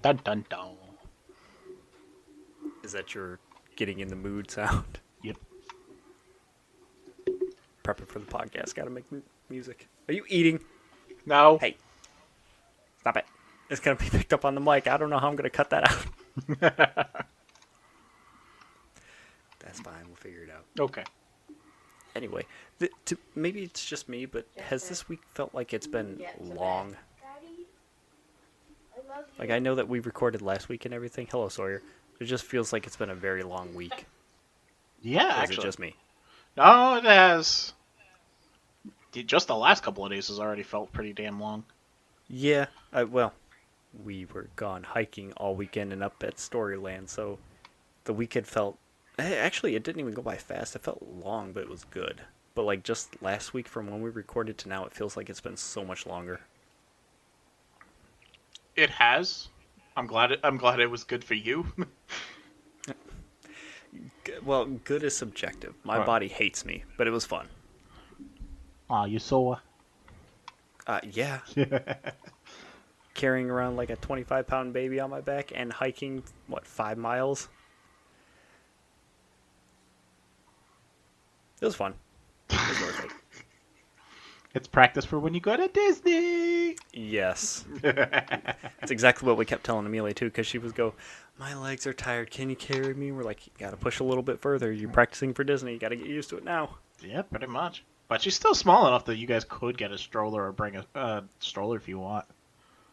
Dun dun dun. Is that your getting in the mood sound? Yep. Prepping for the podcast. Gotta make music. Are you eating? No. Hey, stop it. It's gonna be picked up on the mic. I don't know how I'm gonna cut that out. That's fine. We'll figure it out. Okay. Anyway, maybe it's just me, but has this week felt like it's been long? Like, I know that we recorded last week and everything. Hello, Sawyer. It just feels like it's been a very long week. Yeah, Or is actually. it just me? No, it has. Just the last couple of days has already felt pretty damn long. Yeah, well, we were gone hiking all weekend and up at Storyland, so the weekend felt... Actually, it didn't even go by fast. It felt long, but it was good. But, like, just last week from when we recorded to now, it feels like it's been so much longer. It has. I'm glad it was good for you. Well, good is subjective. My body hates me, but it was fun. Aw, you sore? Yeah. Carrying around like a 25-pound baby on my back and hiking, 5 miles? It was fun. It was worth it. It's practice for when you go to Disney. Yes. That's exactly what we kept telling Amelia, too, because she would go, my legs are tired. Can you carry me? We're like, you got to push a little bit further. You're practicing for Disney. You got to get used to it now. Yeah, pretty much. But she's still small enough that you guys could get a stroller or bring a stroller if you want.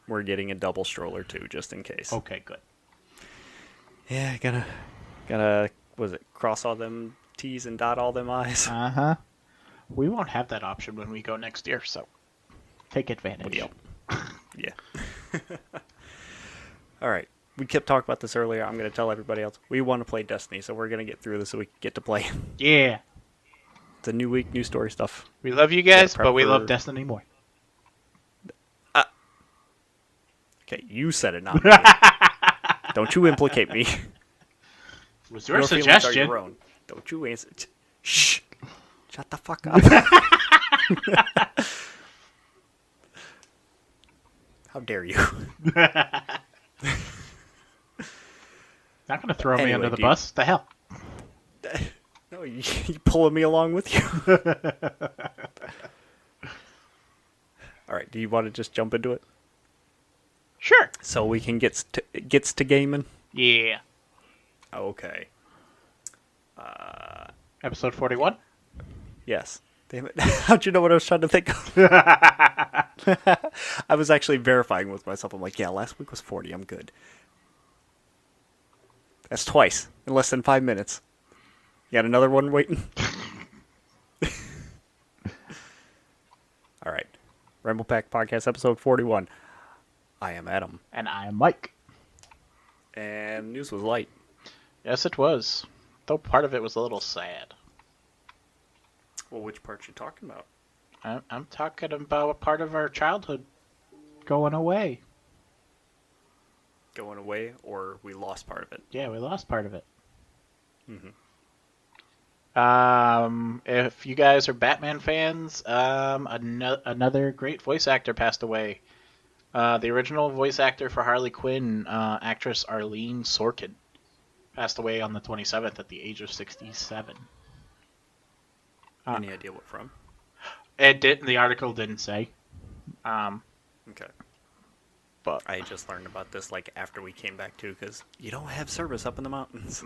We're getting a double stroller, too, just in case. Okay, good. Yeah, gotta, cross all them T's and dot all them I's. Uh-huh. We won't have that option when we go next year, so take advantage. Yep. Yeah. All right. We kept talking about this earlier. I'm going to tell everybody else. We want to play Destiny, so we're going to get through this so we can get to play. Yeah. It's a new week, new story stuff. We love you guys, but we love Destiny more. Okay, you said it, not me. Don't you implicate me. It was your suggestion. Your own. Don't you answer. Shh. Shut the fuck up. How dare you? Not going to throw me under the bus. The hell? No, you pulling me along with you. All right, do you want to just jump into it? Sure. So we can gets to gaming? Yeah. Okay. Episode 41? Yes. Damn it. How'd you know what I was trying to think of? I was actually verifying with myself. I'm like, yeah, last week was 40. I'm good. That's twice in less than 5 minutes. You got another one waiting? All right. Ramble Pack Podcast, episode 41. I am Adam. And I am Mike. And news was light. Yes, it was. Though part of it was a little sad. Well, which part you talking about? I'm talking about a part of our childhood going away. Going away, or we lost part of it? Yeah, we lost part of it. Mm-hmm. If you guys are Batman fans, another great voice actor passed away. The original voice actor for Harley Quinn, actress Arlene Sorkin, passed away on the 27th at the age of 67. Any idea what from? The article didn't say. Okay. But I just learned about this like after we came back too, because you don't have service up in the mountains.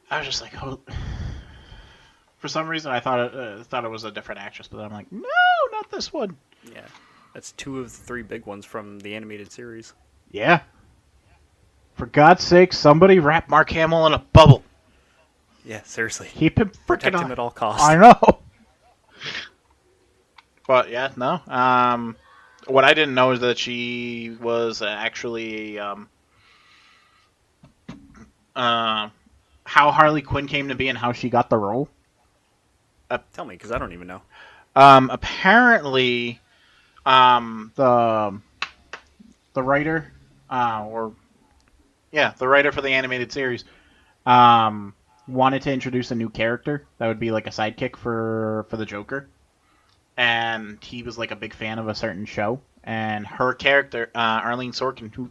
I was just like, oh. For some reason, I thought it was a different actress, but I'm like, no, not this one. Yeah, that's 2 of the 3 big ones from the animated series. Yeah. For God's sake, somebody wrap Mark Hamill in a bubble. Yeah, seriously. Keep him Protect freaking him at all costs. I know. But yeah, no. What I didn't know is that she was actually how Harley Quinn came to be and how she got the role. Tell me, because I don't even know. Apparently, the writer, the writer for the animated series, wanted to introduce a new character that would be like a sidekick for the Joker, and he was like a big fan of a certain show, and her character, Arlene Sorkin, who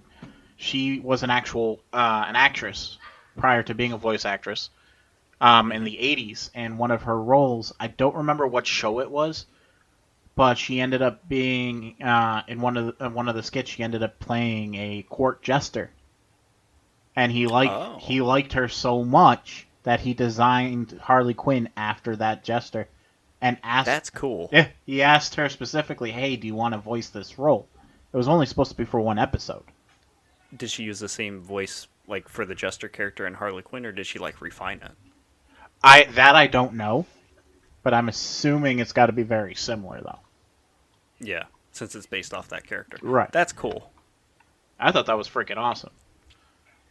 She was an actress prior to being a voice actress in Hmm. the 80s, and one of her roles, I don't remember what show it was, but she ended up being in one of the skits. She ended up playing a court jester, and Oh, he liked her so much that he designed Harley Quinn after that jester, and that's cool. he asked her specifically, "Hey, do you want to voice this role?" It was only supposed to be for one episode. Did she use the same voice like for the Jester character in Harley Quinn, or did she like refine it? I don't know, but I'm assuming it's got to be very similar though. Yeah, since it's based off that character. Right. That's cool. I thought that was freaking awesome.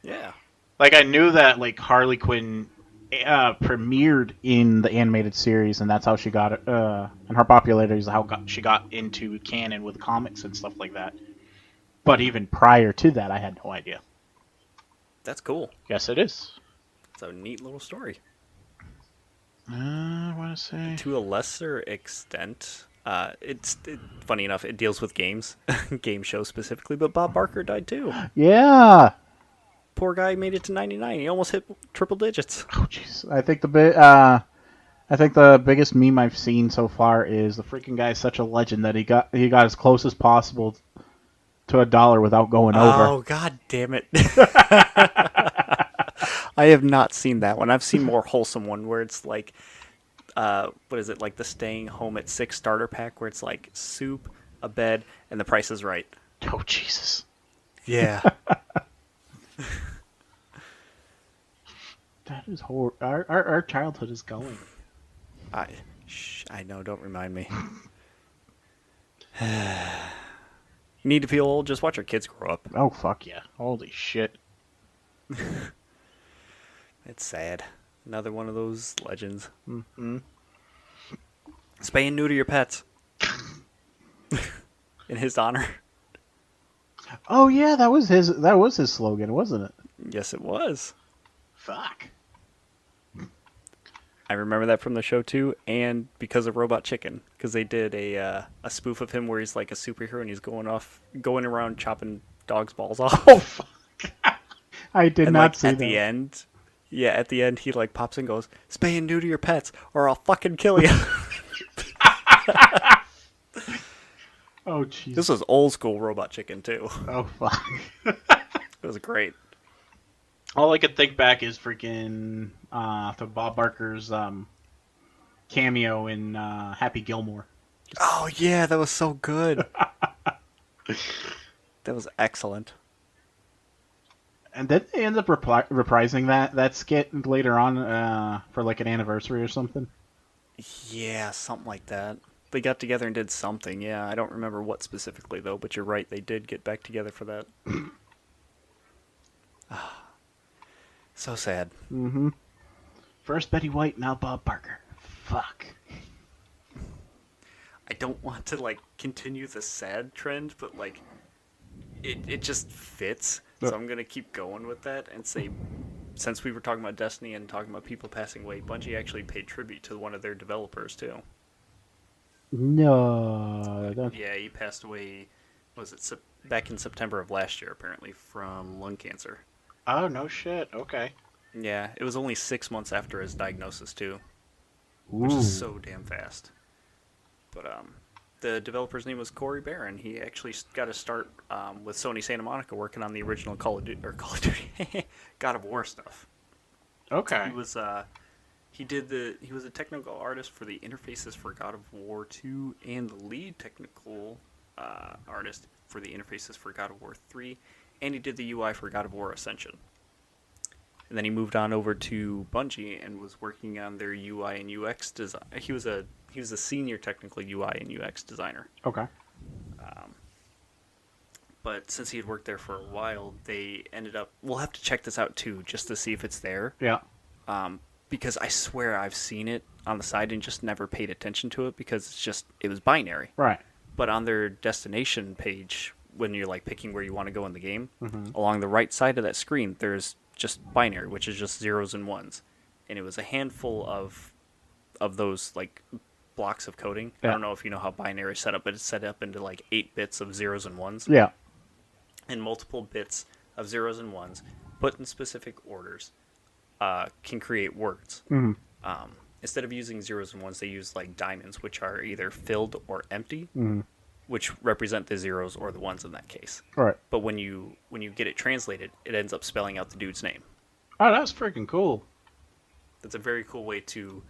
Yeah. Like I knew that like Harley Quinn premiered in the animated series, and that's how she got it. And her popularity is she got into canon with comics and stuff like that. But Hmm. even prior to that, I had no idea. That's cool. Yes, it is. It's a neat little story. I want to say. To a lesser extent, funny enough. It deals with games, game shows specifically. But Bob Barker died too. Yeah. Poor guy made it to 99. He almost hit triple digits. Oh jeez. I think the biggest meme I've seen so far is the freaking guy is such a legend that he got as close as possible to a dollar without going over. Oh god damn it! I have not seen that one. I've seen more wholesome one where it's like, what is it like the staying home at 6 starter pack where it's like soup, a bed, and the price is right. Oh Jesus. Yeah. That is horrible. Our childhood is going. I I know. Don't remind me. You need to feel old. Just watch our kids grow up. Oh fuck yeah! Holy shit! It's sad. Another one of those legends. Mm-hmm. Spay and neuter your pets in his honor. Oh yeah, that was his slogan, wasn't it? Yes, it was. Fuck. I remember that from the show too, and because of Robot Chicken, because they did a spoof of him where he's like a superhero and he's going around chopping dogs' balls Oh off, fuck! I did and not like see at the that. end, yeah, at the end he like pops in and goes, "Spay and neuter your pets, or I'll fucking kill you." Oh This jeez. was old school Robot Chicken too. Oh fuck. It was great. All I could think back is freaking to Bob Barker's cameo in Happy Gilmore. Oh yeah, that was so good. That was excellent. And then they end up reprising that skit later on for like an anniversary or something. Yeah, something like that. They got together and did something. Yeah, I don't remember what specifically though, but you're right. They did get back together for that. So sad. Mm-hmm. First Betty White, now Bob Barker. Fuck. I don't want to like continue the sad trend, but like it just fits. So I'm gonna keep going with that and say, since we were talking about Destiny and talking about people passing away, Bungie actually paid tribute to one of their developers too. No. Yeah, he passed away. Was it back in September of last year? Apparently from lung cancer. Oh no shit. Okay. Yeah, it was only 6 months after his diagnosis too, which is Ooh. so damn fast. But the developer's name was Corey Barron. He actually got to start with Sony Santa Monica working on the original Call of Duty, God of War stuff. Okay. He was he was a technical artist for the interfaces for God of War 2 and the lead technical artist for the interfaces for God of War 3, and he did the UI for God of War Ascension. And then he moved on over to Bungie and was working on their UI and UX design. He was a senior technical UI and UX designer. Okay. But since he had worked there for a while, they ended up. We'll have to check this out too, just to see if it's there. Yeah. Because I swear I've seen it on the side and just never paid attention to it because it was binary. Right. But on their destination page, when you're like picking where you want to go in the game, Mm-hmm. along the right side of that screen, there's just binary, which is just zeros and ones, and it was a handful of those like blocks of coding. I Yeah. don't know if you know how binary is set up, but it's set up into like 8 bits of zeros and ones Yeah. and multiple bits of zeros and ones, put in specific orders, can create words. Mm-hmm. Instead of using zeros and ones, they use like diamonds, which are either filled or empty, Mm-hmm. which represent the zeros or the ones in that case. All right. But when you get it translated, it ends up spelling out the dude's name. Oh, that's freaking cool. That's a very cool way to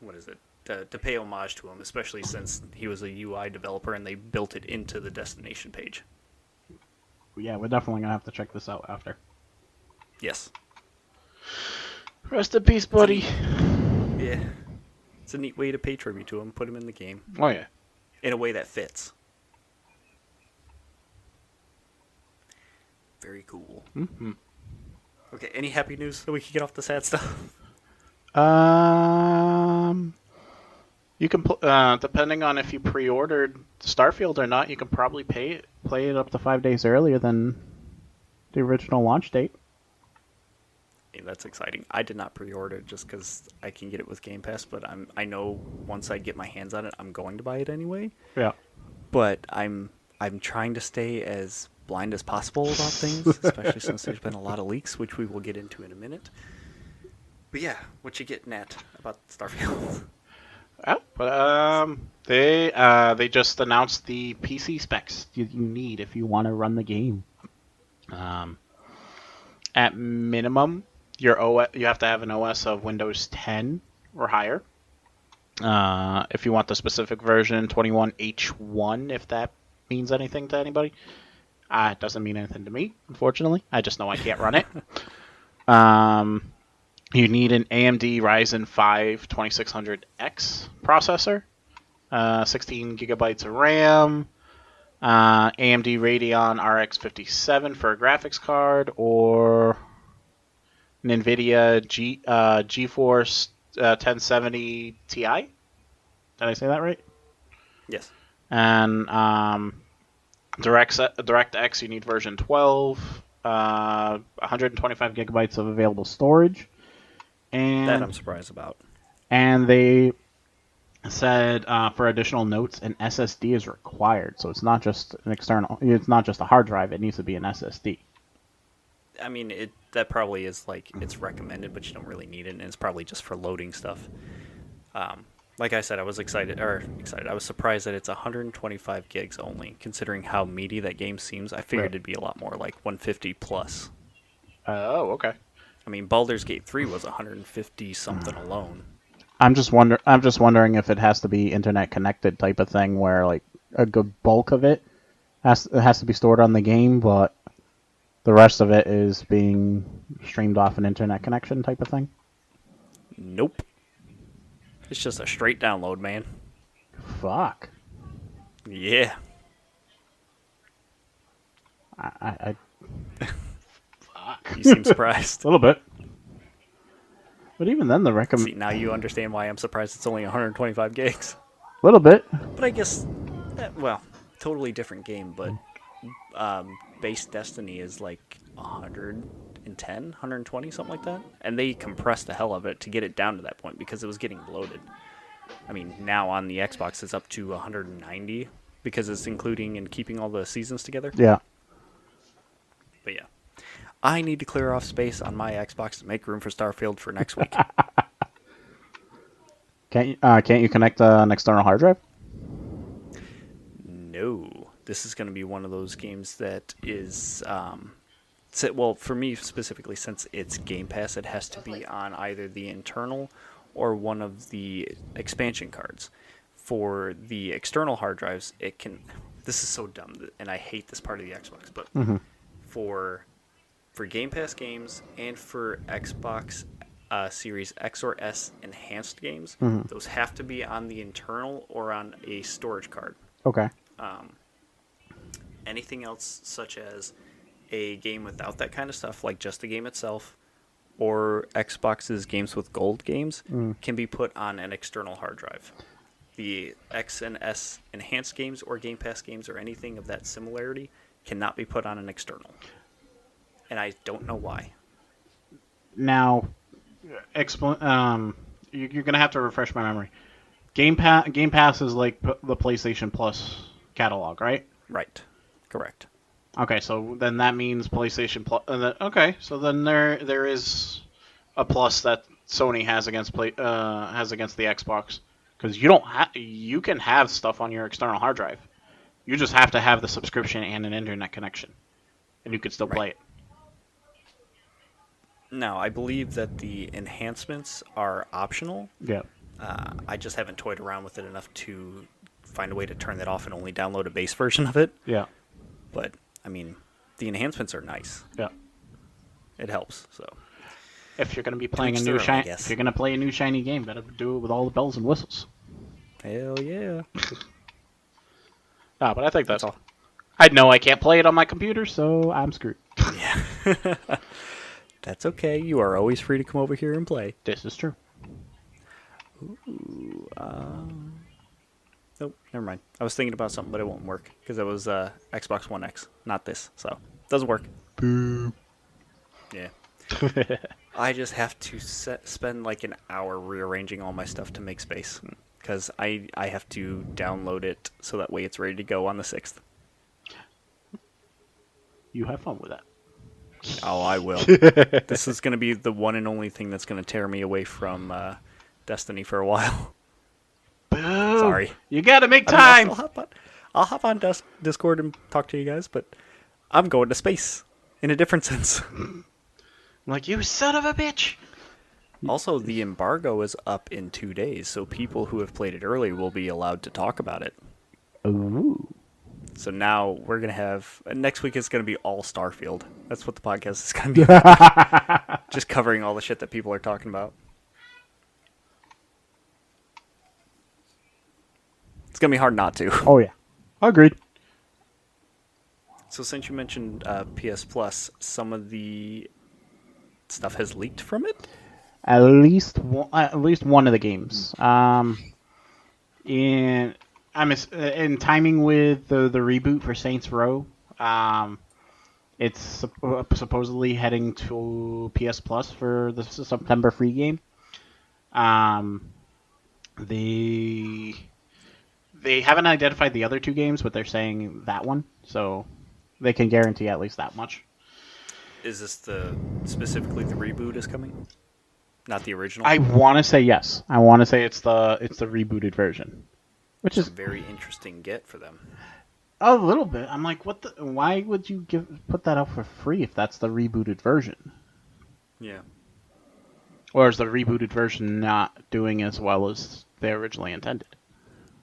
what is it? To pay homage to him, especially since he was a UI developer and they built it into the destination page. Yeah, we're definitely gonna have to check this out after. Yes. Rest in peace, buddy. Yeah. It's a neat way to pay tribute to him, put him in the game Oh yeah. in a way that fits. Very cool. Mm-hmm. Okay, any happy news so we can get off the sad stuff? You can depending on if you pre-ordered Starfield or not, you can probably play it up to 5 days earlier than the original launch date. Hey, that's exciting. I did not pre-order it just because I can get it with Game Pass, but I know once I get my hands on it, I'm going to buy it anyway. Yeah. But I'm trying to stay as blind as possible about things, especially since there's been a lot of leaks, which we will get into in a minute. But yeah, what you getting at about Starfield? Oh, but they just announced the PC specs you need if you want to run the game. At minimum, you have to have an OS of Windows 10 or higher. If you want the specific version, 21H1, if that means anything to anybody. It doesn't mean anything to me, unfortunately. I just know I can't run it. You need an AMD Ryzen 5 2600X processor, 16 gigabytes of RAM, AMD Radeon RX 57 for a graphics card, or an NVIDIA GeForce 1070 Ti. Did I say that right? Yes. And DirectX, you need version 12, 125 gigabytes of available storage. And That I'm surprised about. And they said for additional notes, an SSD is required. So it's not just an external. It's not just a hard drive. It needs to be an SSD. I mean, that probably is like it's recommended, but you don't really need it, and it's probably just for loading stuff. Like I said, I was excited. I was surprised that it's 125 gigs only, considering how meaty that game seems. I figured it'd be a lot more, like 150 plus. Oh, okay. I mean, Baldur's Gate 3 was 150 something alone. I'm just wondering if it has to be internet connected type of thing, where like a good bulk of it has to be stored on the game, but the rest of it is being streamed off an internet connection type of thing. Nope. It's just a straight download, man. Fuck. Yeah. I fuck. You seem surprised. A little bit. But even then, the See, now you understand why I'm surprised it's only 125 gigs. A little bit. But I guess, well, totally different game, but base Destiny is like 110, 120, something like that. And they compressed the hell of it to get it down to that point because it was getting bloated. I mean, now on the Xbox it's up to 190 because it's including and keeping all the seasons together. Yeah. But yeah. I need to clear off space on my Xbox to make room for Starfield for next week. Can't you connect an external hard drive? No. This is going to be one of those games that is... well, for me specifically, since it's Game Pass, it has to be on either the internal or one of the expansion cards. For the external hard drives, it can... This is so dumb, and I hate this part of the Xbox, but for Game Pass games and for Xbox Series X or S enhanced games, those have to be on the internal or on a storage card. Okay. Anything else, such as a game without that kind of stuff, like just the game itself, or Xbox's games with gold games, can be put on an external hard drive. The X and S enhanced games or Game Pass games or anything of that similarity cannot be put on an external. And I don't know why. Now, you're gonna have to refresh my memory. Game Pass is like the PlayStation Plus catalog, right? Right. Correct. Okay, so then that means PlayStation Plus. Okay, so then there is a plus that Sony has against the Xbox because you can have stuff on your external hard drive. You just have to have the subscription and an internet connection, and you could still Right. play it. Now, I believe that the enhancements are optional. Yeah. I just haven't toyed around with it enough to find a way to turn that off and only download a base version of it. Yeah. But, I mean, the enhancements are nice. Yeah. It helps, so. If you're gonna be To playing a each new their own, I if guess. you're gonna play a new shiny game, better do it with all the bells and whistles. Hell yeah. Ah, but I think That's that's. all. I know I can't play it on my computer, so I'm screwed. Yeah. That's okay. You are always free to come over here and play. This is true. Nope, never mind. I was thinking about something, but it won't work because it was Xbox One X, not this. So, doesn't work. Boo. Yeah. I just have to spend like an hour rearranging all my stuff to make space because I have to download it so that way it's ready to go on the 6th. You have fun with that. Oh, I will. This is going to be the one and only thing that's going to tear me away from Destiny for a while. Boo. Sorry. You gotta make I mean, time. I'll hop on Discord and talk to you guys, but I'm going to space in a different sense. I'm like, you son of a bitch. Also, the embargo is up in 2 days, so people who have played it early will be allowed to talk about it. Ooh. So now we're going to have... Next week is going to be all Starfield. That's what the podcast is going to be about. Just covering all the shit that people are talking about. It's going to be hard not to. Oh yeah. Agreed. So since you mentioned PS Plus, some of the stuff has leaked from it? At least one of the games. In in timing with the reboot for Saints Row. It's supposedly heading to PS Plus for the September free game. Um, they they haven't identified the other two games, but they're saying that one, so they can guarantee at least that much. Is this specifically the reboot is coming? Not the original? I want to say yes. I want to say it's the rebooted version, which It's a is very interesting get for them. a little bit. I'm like, what the? Why would you put that out for free if that's the rebooted version? Yeah. Or is the rebooted version not doing as well as they originally intended?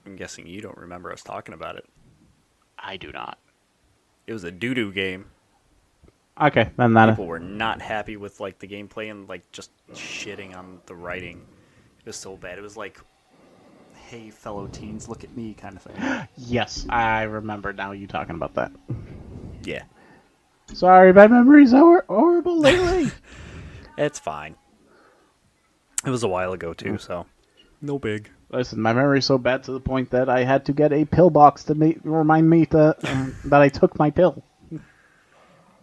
I'm guessing you don't remember us talking about it. I do not. It was a doo-doo game. Okay, then that. People were not happy with like the gameplay and like just shitting on the writing. It was so bad. It was like, hey, fellow teens, look at me kind of thing. Yes, I remember now you talking about that. Yeah. Sorry, my memory's horrible lately. It's fine. It was a while ago too, so no big. Listen, my memory's so bad to the point that I had to get a pill box to remind me that I took my pill.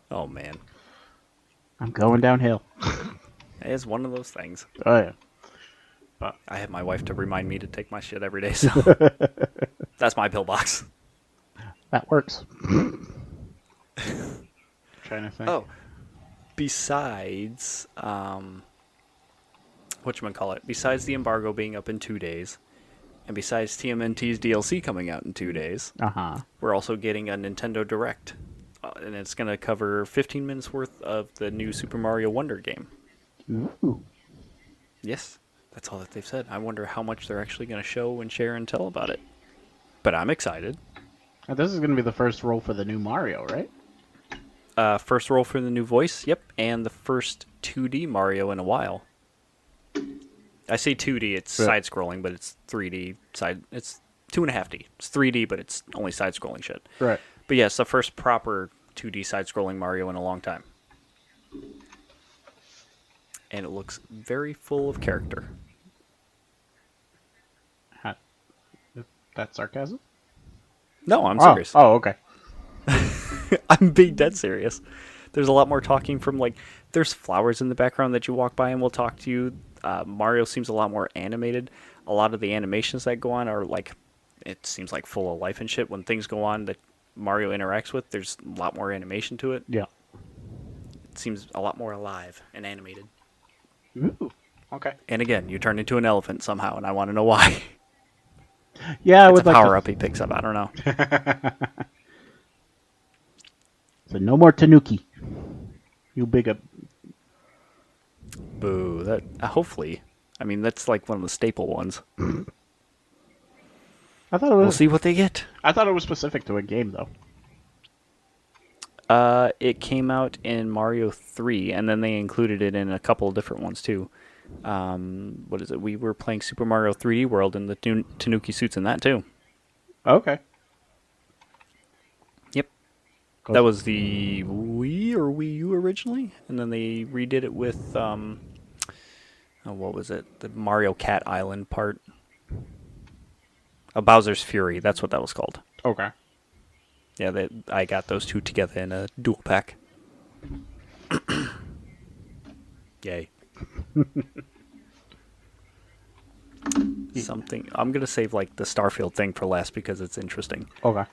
Oh man. I'm going downhill. It's one of those things. Oh yeah. I have my wife to remind me to take my shit every day, so that's my pillbox. That works. Trying to think. Oh, besides, whatchamacallit, besides the embargo being up in 2 days, and besides TMNT's DLC coming out in 2 days, Uh-huh. we're also getting a Nintendo Direct, and it's going to cover 15 minutes worth of the new Super Mario Wonder game. Ooh. Yes, that's all that they've said. I wonder how much they're actually going to show and share and tell about it. But I'm excited. This is going to be the first role for the new Mario, right? First role for the new voice, yep, and the first 2D Mario in a while. I say 2D, it's Yeah. side-scrolling, but it's 3D side. It's 2.5D. It's 3D, but it's only side-scrolling shit. Right. But yeah, it's the first proper 2D side-scrolling Mario in a long time, and it looks very full of character. That's sarcasm? No, I'm serious. Oh, okay. I'm being dead serious. There's a lot more talking from like. There's flowers in the background that you walk by and will talk to you. Mario seems a lot more animated. A lot of the animations that go on are like, it seems like full of life and shit. When things go on, that Mario interacts with, there's a lot more animation to it. Yeah. It seems a lot more alive and animated. Ooh. Okay. And again, you turn into an elephant somehow, and I want to know why. Yeah, I It's a would like power up he picks up. I don't know. to. So no more Tanuki. You big up. Boo. That hopefully. I mean, that's like one of the staple ones. I thought it We'll was. see what they get. I thought it was specific to a game though. It came out in Mario 3, and then they included it in a couple of different ones too. What is it? We were playing Super Mario 3D World, and the Tanuki suits in that too. Okay. Yep. That was the Wii or Wii U originally, and then they redid it with what was it? The Mario Cat Island part. Bowser's Fury. That's what that was called. Okay. Yeah, I got those two together in a dual pack. Yay. Something. I'm gonna save like the Starfield thing for last because it's interesting. Okay.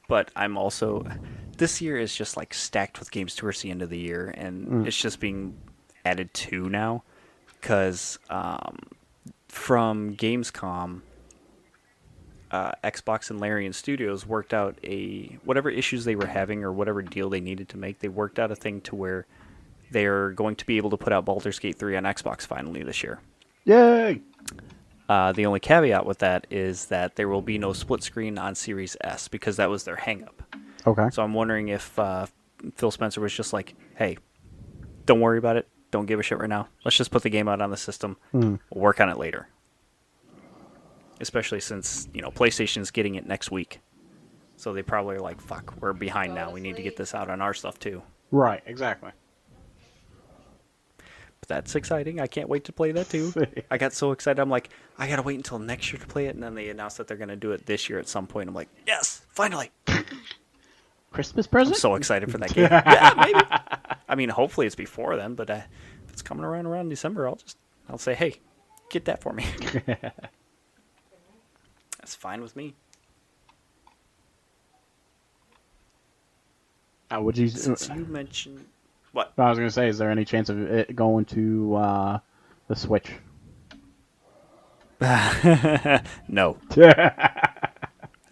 But I'm also this year is just like stacked with games towards the end of the year, and it's just being added to now because from Gamescom, Xbox and Larian Studios worked out whatever issues they were having or whatever deal they needed to make. They worked out a thing to where they're going to be able to put out Baldur's Gate 3 on Xbox finally this year. Yay! The only caveat with that is that there will be no split screen on Series S because that was their hangup. Okay. So I'm wondering if Phil Spencer was just like, hey, don't worry about it. Don't give a shit right now. Let's just put the game out on the system. We'll work on it later. Especially since, PlayStation's getting it next week. So they probably are like, fuck, we're behind now. We need to get this out on our stuff too. Right. Exactly. But that's exciting. I can't wait to play that too. I got so excited. I'm like, I gotta wait until next year to play it. And then they announced that they're gonna do it this year at some point. I'm like, yes, finally. Christmas I'm present? so excited for that game. Yeah, maybe. I mean, hopefully it's before then. But if it's coming around December, I'll say, hey, get that for me. That's fine with me. Would you? Since you mentioned what? I was going to say, is there any chance of it going to the Switch? No.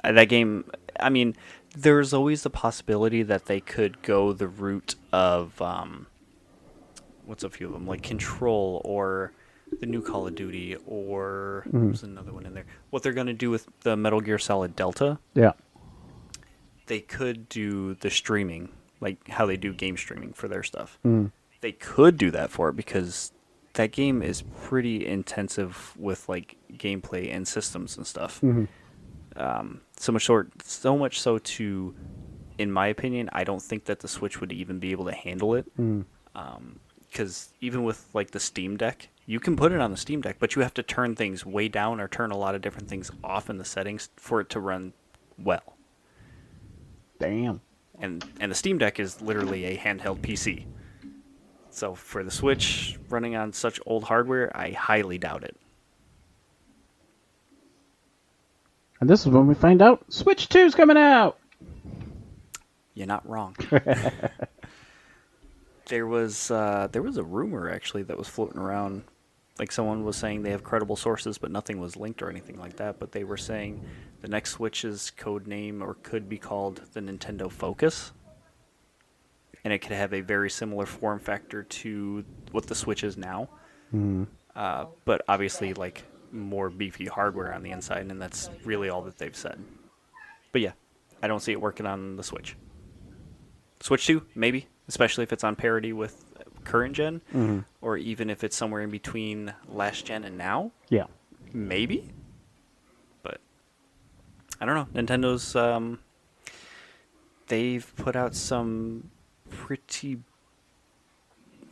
That game, I mean, there's always the possibility that they could go the route of, what's a few of them? Like Control or the new Call of Duty or there's another one in there. What they're going to do with the Metal Gear Solid Delta. Yeah. They could do the streaming, like how they do game streaming for their stuff. They could do that for it because that game is pretty intensive with like gameplay and systems and stuff. So much so to, in my opinion, I don't think that the Switch would even be able to handle it. Because even with like the Steam Deck, you can put it on the Steam Deck, but you have to turn things way down or turn a lot of different things off in the settings for it to run well. Damn. And the Steam Deck is literally a handheld PC. So for the Switch running on such old hardware, I highly doubt it. And this is when we find out Switch 2's coming out. You're not wrong. There was a rumor actually that was floating around. Like someone was saying they have credible sources, but nothing was linked or anything like that. But they were saying the next Switch's code name or could be called the Nintendo Focus. And it could have a very similar form factor to what the Switch is now. But obviously, like, more beefy hardware on the inside, and that's really all that they've said. But yeah, I don't see it working on the Switch. Switch 2, maybe, especially if it's on parity with current gen, or even if it's somewhere in between last gen and now. Yeah. Maybe. But I don't know. Nintendo's, they've put out some pretty...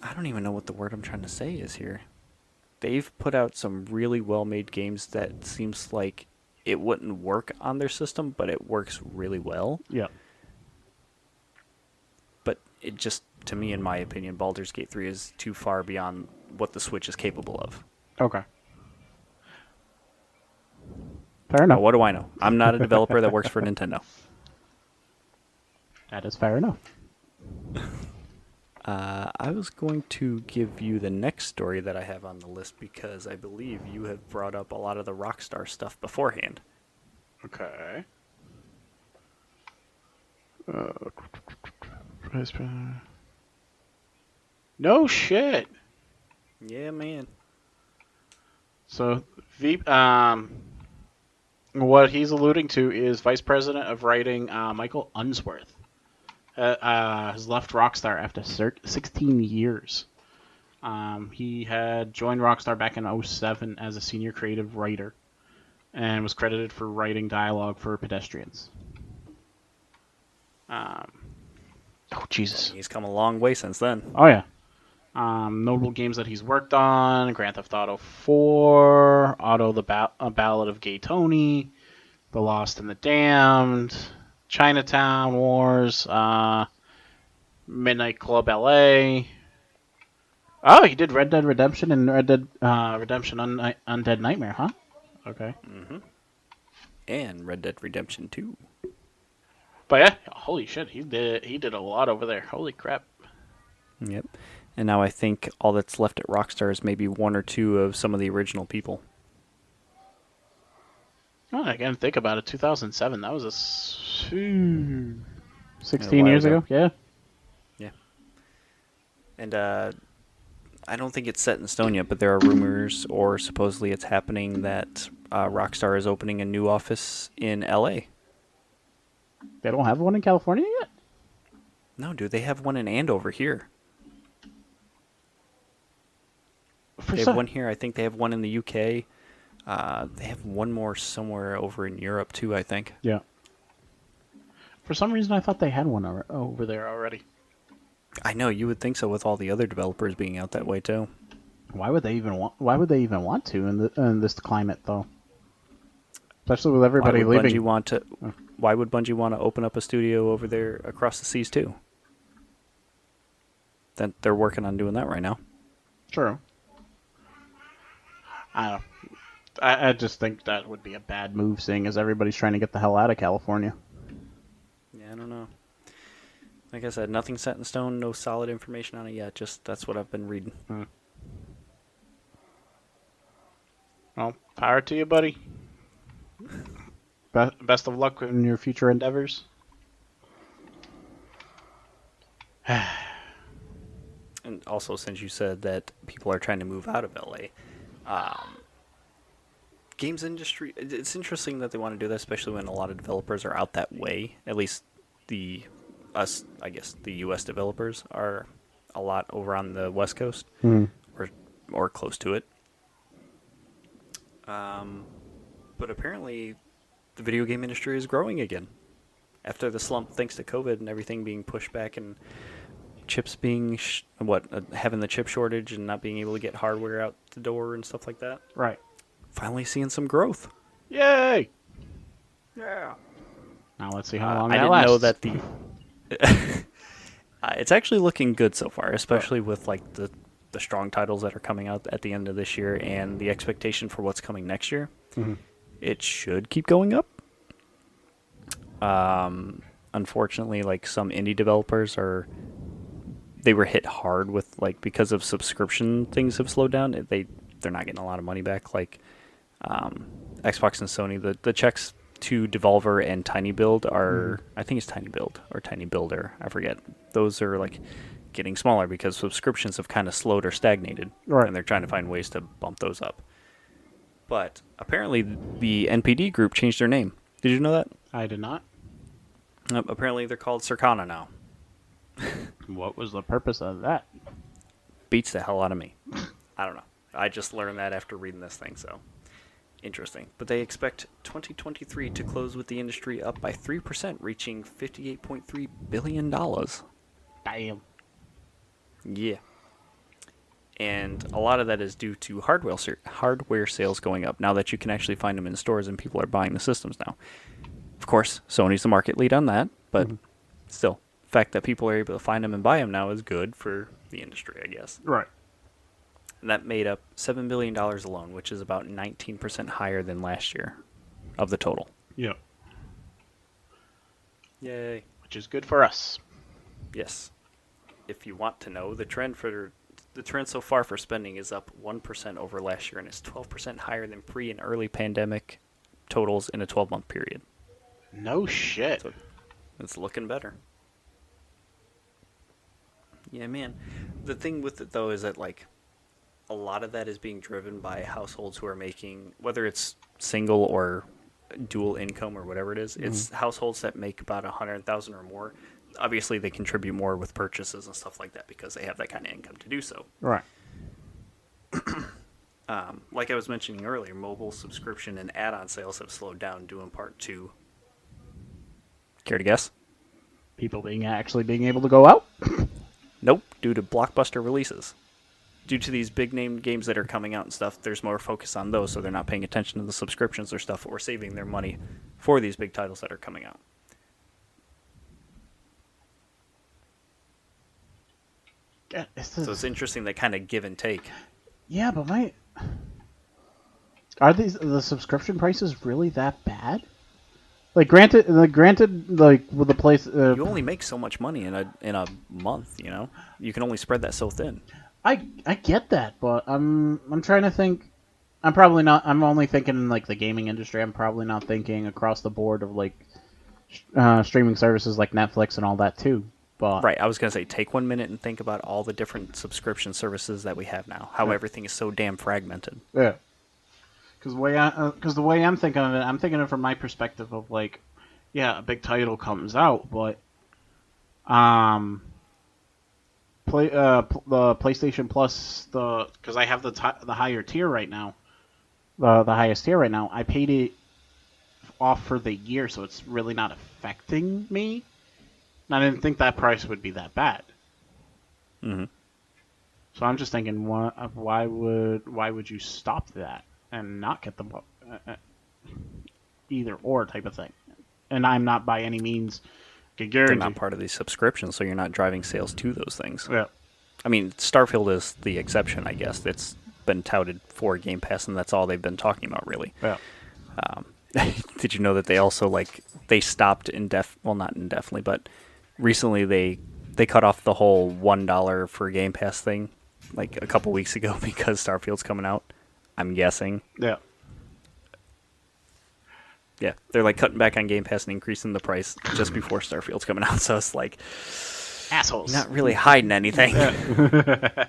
I don't even know what the word I'm trying to say is here. They've put out some really well-made games that seems like it wouldn't work on their system, but it works really well. Yeah. But it just, to me, in my opinion, Baldur's Gate 3 is too far beyond what the Switch is capable of. Okay. Fair But enough. what do I know? I'm not a developer that works for Nintendo. That is fair enough. I was going to give you the next story that I have on the list because I believe you have brought up a lot of the Rockstar stuff beforehand. Okay. No shit. Yeah, man. So, what he's alluding to is Vice President of Writing Michael Unsworth has left Rockstar after 16 years. He had joined Rockstar back in '07 as a senior creative writer and was credited for writing dialogue for Pedestrians. Um, oh, Jesus. He's come a long way since then. Oh, yeah. Notable games that he's worked on: Grand Theft Auto 4, A Ballad of Gay Tony, The Lost and the Damned, Chinatown Wars, Midnight Club LA. Oh, he did Red Dead Redemption and Red Dead Redemption Undead Nightmare, huh? Okay. Mm-hmm. And Red Dead Redemption 2. But yeah, holy shit, he did a lot over there. Holy crap. Yep. And now I think all that's left at Rockstar is maybe one or two of some of the original people. Oh, again, think about it. 2007. That was 16 while years ago. ago. Yeah. Yeah. And I don't think it's set in stone yet, but there are rumors, or supposedly it's happening, that Rockstar is opening a new office in LA. They don't have one in California yet? No, dude, they have one in Andover here. They have one here. I think they have one in the UK. They have one more somewhere over in Europe too, I think. Yeah. For some reason, I thought they had one over there already. I know, you would think so with all the other developers being out that way too. Why would they even want to in this climate though? Especially with everybody leaving. Why would Bungie want to open up a studio over there across the seas too? Then they're working on doing that right now. True. I don't know. I just think that would be a bad move, seeing as everybody's trying to get the hell out of California. Yeah, I don't know. Like I said, nothing set in stone, no solid information on it yet. Just that's what I've been reading. Well, power to you, buddy. Best of luck in your future endeavors. And also, since you said that people are trying to move out of LA, games industry, it's interesting that they want to do that, especially when a lot of developers are out that way. At least the US developers are a lot over on the West Coast, or close to it. But apparently, the video game industry is growing again after the slump, thanks to COVID and everything being pushed back, and chips being having the chip shortage and not being able to get hardware out the door and stuff like that. Right. Finally seeing some growth. Yay! Yeah. Now let's see how long I that didn't lasts. know that the. It's actually looking good so far, especially with like the strong titles that are coming out at the end of this year and the expectation for what's coming next year. Mm-hmm. It should keep going up. Unfortunately, like some indie developers they were hit hard with, like, because of subscription things have slowed down. They're not getting a lot of money back. Like Xbox and Sony, the checks to Devolver and Tiny Build are, I think it's Tiny Build or Tiny Builder, I forget. Those are like getting smaller because subscriptions have kind of slowed or stagnated, Right. and they're trying to find ways to bump those up. But apparently, the NPD group changed their name. Did you know that? I did not. Apparently, they're called Circana now. What was the purpose of that? Beats the hell out of me. I don't know. I just learned that after reading this thing, so interesting. But they expect 2023 to close with the industry up by 3%, reaching $58.3 billion. Damn. Yeah. And a lot of that is due to hardware sales going up, now that you can actually find them in stores and people are buying the systems now. Of course, Sony's the market lead on that, but still, the fact that people are able to find them and buy them now is good for the industry, I guess. Right. And that made up $7 billion alone, which is about 19% higher than last year. of the total. Yeah. Yay. Which is good for us. Yes. If you want to know, the trend so far for spending is up 1% over last year, and it's 12% higher than pre and early pandemic totals in a 12-month period. No shit. So it's looking better. Yeah, man. The thing with it though is that like a lot of that is being driven by households who are making, whether it's single or dual income or whatever it is, it's households that make about 100,000 or more. Obviously, they contribute more with purchases and stuff like that because they have that kind of income to do so. Right. Like I was mentioning earlier, mobile subscription and add-on sales have slowed down due in part to. Care to guess? People being able to go out. Nope, due to blockbuster releases. Due to these big name games that are coming out and stuff, there's more focus on those, so they're not paying attention to the subscriptions or stuff, or saving their money for these big titles that are coming out. So it's interesting that kind of give and take. Yeah, but are the subscription prices really that bad? Like, granted, like with the place, You only make so much money in a month. You know, you can only spread that so thin. I get that, but I'm trying to think. I'm probably not. I'm only thinking in like the gaming industry. I'm probably not thinking across the board of like streaming services like Netflix and all that too. But Right, I was gonna say take 1 minute and think about all the different subscription services that we have now. How everything is so damn fragmented. yeah, because the way I'm thinking of it, I'm thinking of it from my perspective of like, yeah, a big title comes out, but the PlayStation Plus, because I have the higher tier right now, the highest tier right now. I paid it off for the year, so it's really not affecting me. And I didn't think that price would be that bad. Mm-hmm. So I'm just thinking, why would you stop that and not get the either or type of thing? And I'm not by any means They're not part of these subscriptions, so you're not driving sales to those things. Yeah. I mean, Starfield is the exception, I guess. It's been touted for Game Pass, and that's all they've been talking about, really. Yeah. Did you know that they also they stopped not indefinitely, but recently they cut off the whole $1 for Game Pass thing, like a couple weeks ago because Starfield's coming out. I'm guessing. Yeah. Yeah, they're like cutting back on Game Pass and increasing the price just before Starfield's coming out. So it's like Assholes. not really hiding anything. Yeah.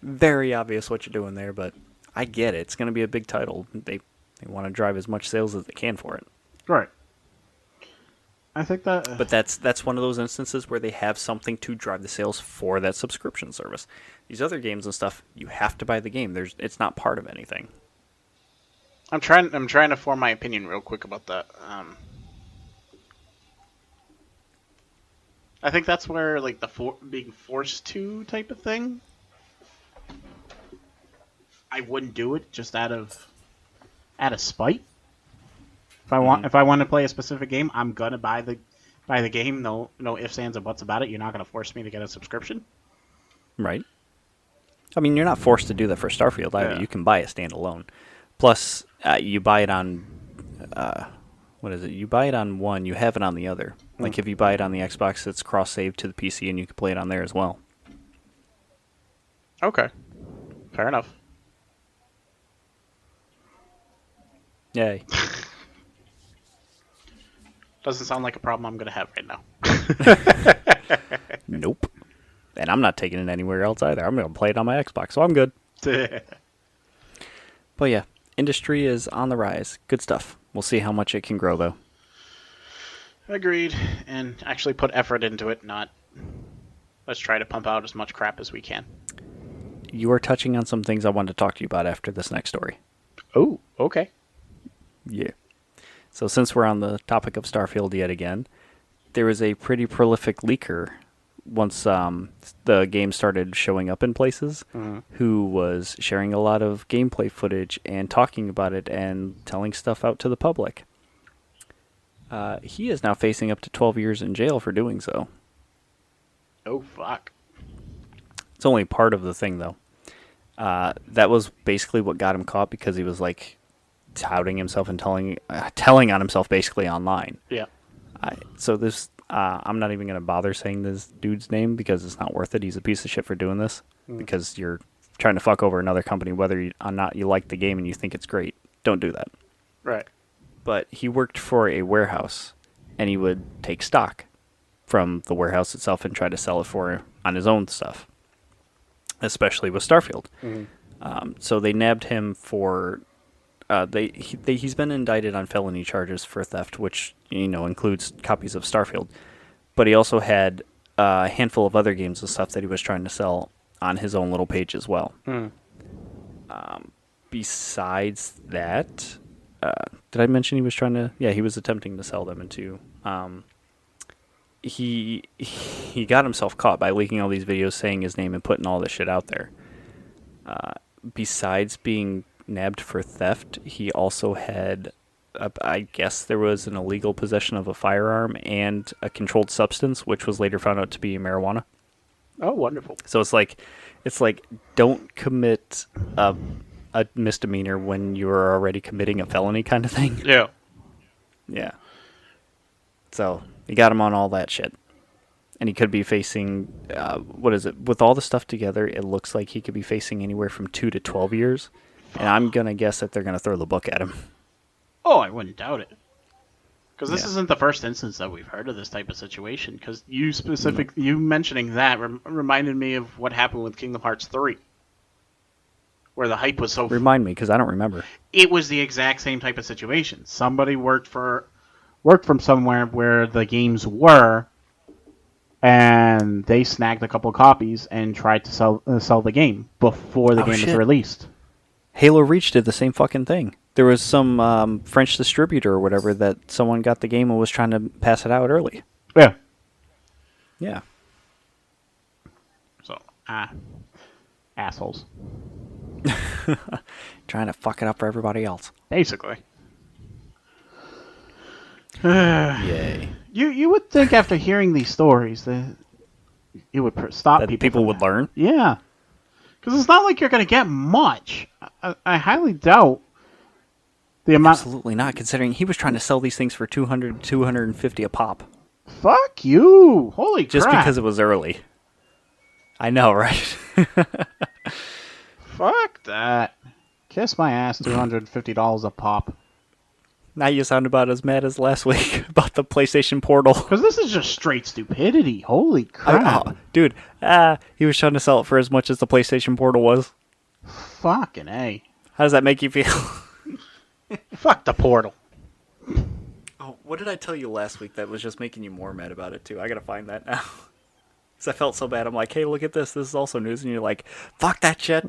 Very obvious what you're doing there, but I get it. It's going to be a big title. They want to drive as much sales as they can for it. Right. I think that. But that's one of those instances where they have something to drive the sales for that subscription service. These other games and stuff, you have to buy the game. It's not part of anything. I'm trying to form my opinion real quick about that. I think that's where like the being forced to type of thing. I wouldn't do it just out of spite. If I want to play a specific game, I'm gonna buy the game. No ifs, ands, or buts about it. You're not gonna force me to get a subscription. Right. I mean, you're not forced to do that for Starfield either. Yeah. You can buy it standalone. Plus, you buy it on, what is it? You buy it on one, you have it on the other. Like if you buy it on the Xbox, it's cross-saved to the PC, and you can play it on there as well. Okay, fair enough. Yay. Doesn't sound like a problem I'm gonna have right now. Nope. And I'm not taking it anywhere else either. I'm gonna play it on my Xbox, so I'm good. But yeah, industry is on the rise. Good stuff. We'll see how much it can grow, though. Agreed, and actually put effort into it. Not let's try to pump out as much crap as we can. You are touching on some things I wanted to talk to you about after this next story. Oh, okay. Yeah. So since we're on the topic of Starfield yet again, there was a pretty prolific leaker once the game started showing up in places, who was sharing a lot of gameplay footage and talking about it and telling stuff out to the public. He is now facing up to 12 years in jail for doing so. Oh, fuck. It's only part of the thing, though. That was basically what got him caught, because he was like touting himself and telling on himself basically online. Yeah. So this, I'm not even going to bother saying this dude's name because it's not worth it. He's a piece of shit for doing this because you're trying to fuck over another company, whether or not you like the game and you think it's great. Don't do that. Right. But he worked for a warehouse, and he would take stock from the warehouse itself and try to sell it on his own stuff, especially with Starfield. So they nabbed him for. He's been indicted on felony charges for theft, which includes copies of Starfield. But he also had a handful of other games and stuff that he was trying to sell on his own little page as well. Besides that, did I mention he was trying to? Yeah, he was attempting to sell them into. He got himself caught by leaking all these videos saying his name and putting all this shit out there. Besides being nabbed for theft, he also had, I guess there was an illegal possession of a firearm and a controlled substance, which was later found out to be marijuana. Oh, wonderful. So it's like don't commit a misdemeanor when you're already committing a felony kind of thing. Yeah. Yeah. So he got him on all that shit. And he could be facing, what is it? With all the stuff together, it looks like he could be facing anywhere from 2 to 12 years. And I'm going to guess that they're going to throw the book at him. Oh, I wouldn't doubt it. Because this Yeah. isn't the first instance that we've heard of this type of situation. Because you mentioning that reminded me of what happened with Kingdom Hearts 3. Where the hype was so... Remind me, because I don't remember. It was the exact same type of situation. Somebody worked from somewhere where the games were, and they snagged a couple copies and tried to sell the game before the game was released. Halo Reach did the same fucking thing. There was some French distributor or whatever that someone got the game and was trying to pass it out early. Yeah. Yeah. So, assholes. Trying to fuck it up for everybody else. Basically. Yay. You would think after hearing these stories that it would stop That people. people would learn? Yeah. Because it's not like you're going to get much. I highly doubt the amount. Absolutely not, considering he was trying to sell these things for $200 to $250 a pop. Fuck you. Holy crap. Just because it was early. I know, right? Fuck that. Kiss my ass, $250 a pop. Now you sound about as mad as last week about the PlayStation Portal. Because this is just straight stupidity. Holy crap. Dude, he was trying to sell it for as much as the PlayStation Portal was. Fucking A. How does that make you feel? Fuck the Portal. Oh, what did I tell you last week that was just making you more mad about it, too? I gotta find that now. Because I felt so bad. I'm like, hey, look at this. This is also news. And you're like, fuck that shit.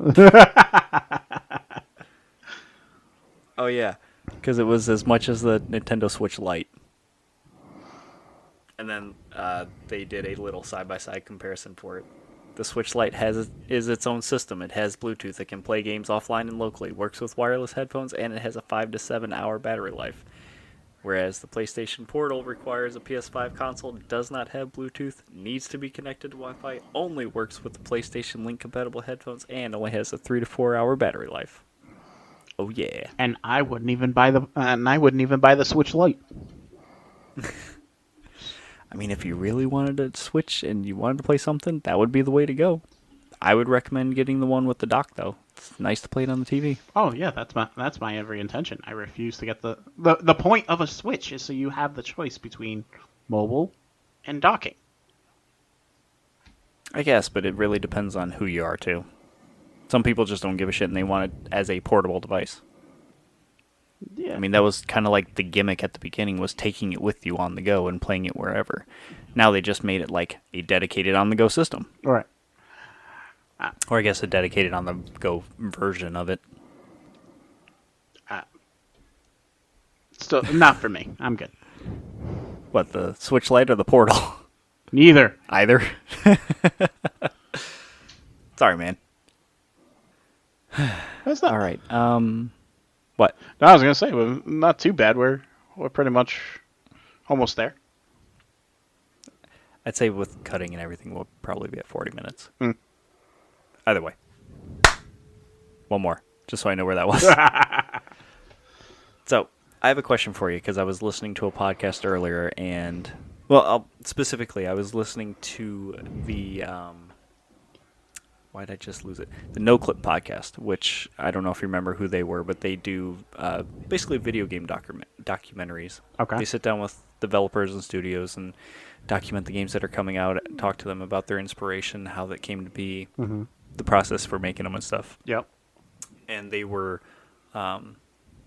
Oh, yeah. Because it was as much as the Nintendo Switch Lite. And then they did a little side-by-side comparison for it. The Switch Lite is its own system. It has Bluetooth. It can play games offline and locally. Works with wireless headphones, and it has a 5 to 7 hour battery life. Whereas the PlayStation Portal requires a PS5 console, does not have Bluetooth, needs to be connected to Wi-Fi, only works with the PlayStation Link compatible headphones, and only has a 3 to 4 hour battery life. Oh yeah. And I wouldn't even buy the Switch Lite. I mean, if you really wanted to switch and you wanted to play something, that would be the way to go. I would recommend getting the one with the dock, though. It's nice to play it on the TV. Oh yeah, that's my every intention. I refuse to get the point of a Switch is so you have the choice between mobile and docking. I guess, but it really depends on who you are, too. Some people just don't give a shit and they want it as a portable device. Yeah. I mean, that was kind of like the gimmick at the beginning, was taking it with you on the go and playing it wherever. Now they just made it like a dedicated on-the-go system. Right. Or I guess a dedicated on-the-go version of it. Still, not for me. I'm good. What, the Switch Lite or the Portal? Neither. Either. Sorry, man. That's not... All right. What? No, I was gonna say, well, not too bad. We're pretty much almost there. I'd say with cutting and everything, we'll probably be at 40 minutes. Either way. One more, just so I know where that was. I have a question for you because I was listening to a podcast earlier, and well, specifically, I was listening to the why did I just lose it? The No Clip podcast, which I don't know if you remember who they were, but they do basically video game documentaries. Okay. They sit down with developers and studios and document the games that are coming out, talk to them about their inspiration, how that came to be, Mm-hmm. the process for making them and stuff. Yep. And they were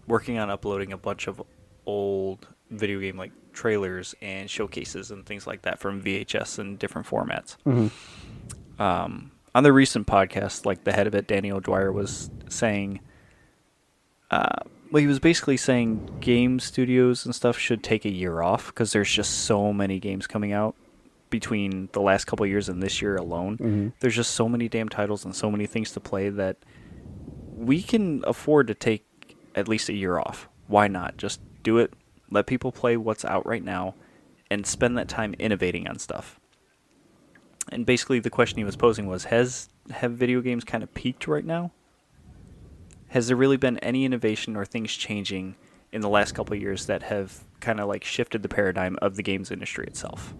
working on uploading a bunch of old video game like trailers and showcases and things like that from VHS and different formats. Mm-hmm. On the recent podcast, like the head of it, Danny O'Dwyer, was saying, well, he was basically saying game studios and stuff should take a year off because there's just so many games coming out between the last couple of years and this year alone. Mm-hmm. There's just so many damn titles and so many things to play that we can afford to take at least a year off. Why not? Just do it. Let people play what's out right now and spend that time innovating on stuff. And basically the question he was posing was, have video games kind of peaked right now? Has there really been any innovation or things changing in the last couple of years that have kind of like shifted the paradigm of the games industry itself?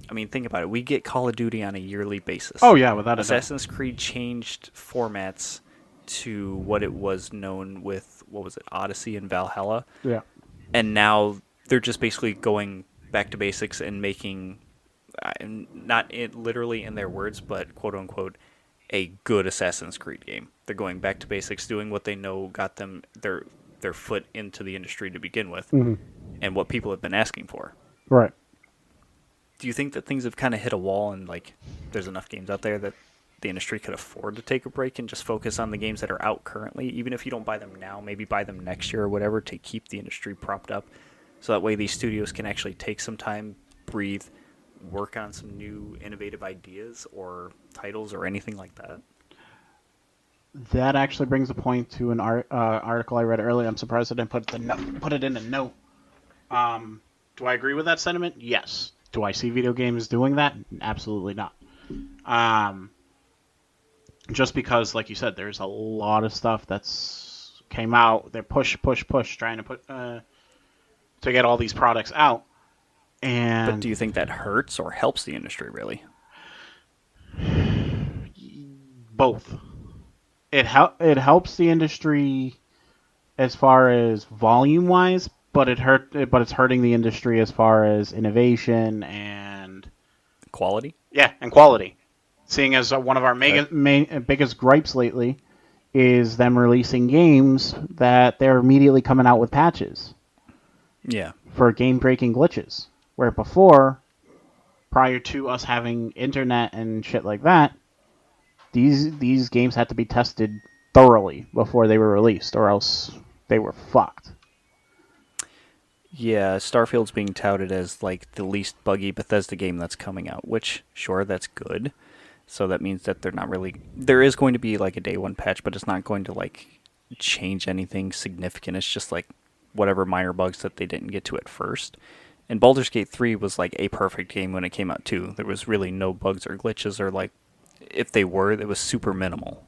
I mean, think about it. We get Call of Duty on a yearly basis. Oh yeah, without a doubt. Assassin's Creed changed formats to what it was known with, what was it, Odyssey and Valhalla. Yeah. And now they're just basically going back to basics and making, not literally in their words, but quote unquote, a good Assassin's Creed game. They're going back to basics, doing what they know got them their foot into the industry to begin with, Mm-hmm. and what people have been asking for. Right. Do you think that things have kind of hit a wall and like there's enough games out there that the industry could afford to take a break and just focus on the games that are out currently, even if you don't buy them now, maybe buy them next year or whatever, to keep the industry propped up? So that way these studios can actually take some time, breathe, work on some new innovative ideas or titles or anything like that. That actually brings a point to an article I read earlier. I'm surprised I didn't put it in a note. Do I agree with that sentiment? Yes. Do I see video games doing that? Absolutely not. Just because, like you said, there's a lot of stuff that's came out. They're push, trying to put to get all these products out. And But do you think that hurts or helps the industry, really? both. It helps the industry as far as volume wise, but it's hurting the industry as far as innovation and Quality? and quality. Seeing as one of our biggest gripes lately is them releasing games that they're immediately coming out with patches Yeah. for game-breaking glitches. Where before, prior to us having internet and shit like that, these games had to be tested thoroughly before they were released, or else they were fucked. Yeah, Starfield's being touted as like the least buggy Bethesda game that's coming out, which, sure, that's good. So that means that there is going to be like a day one patch, but it's not going to like change anything significant. It's just like whatever minor bugs that they didn't get to at first. And Baldur's Gate 3 was like a perfect game when it came out too. There was really no bugs or glitches, or like if they were, it was super minimal.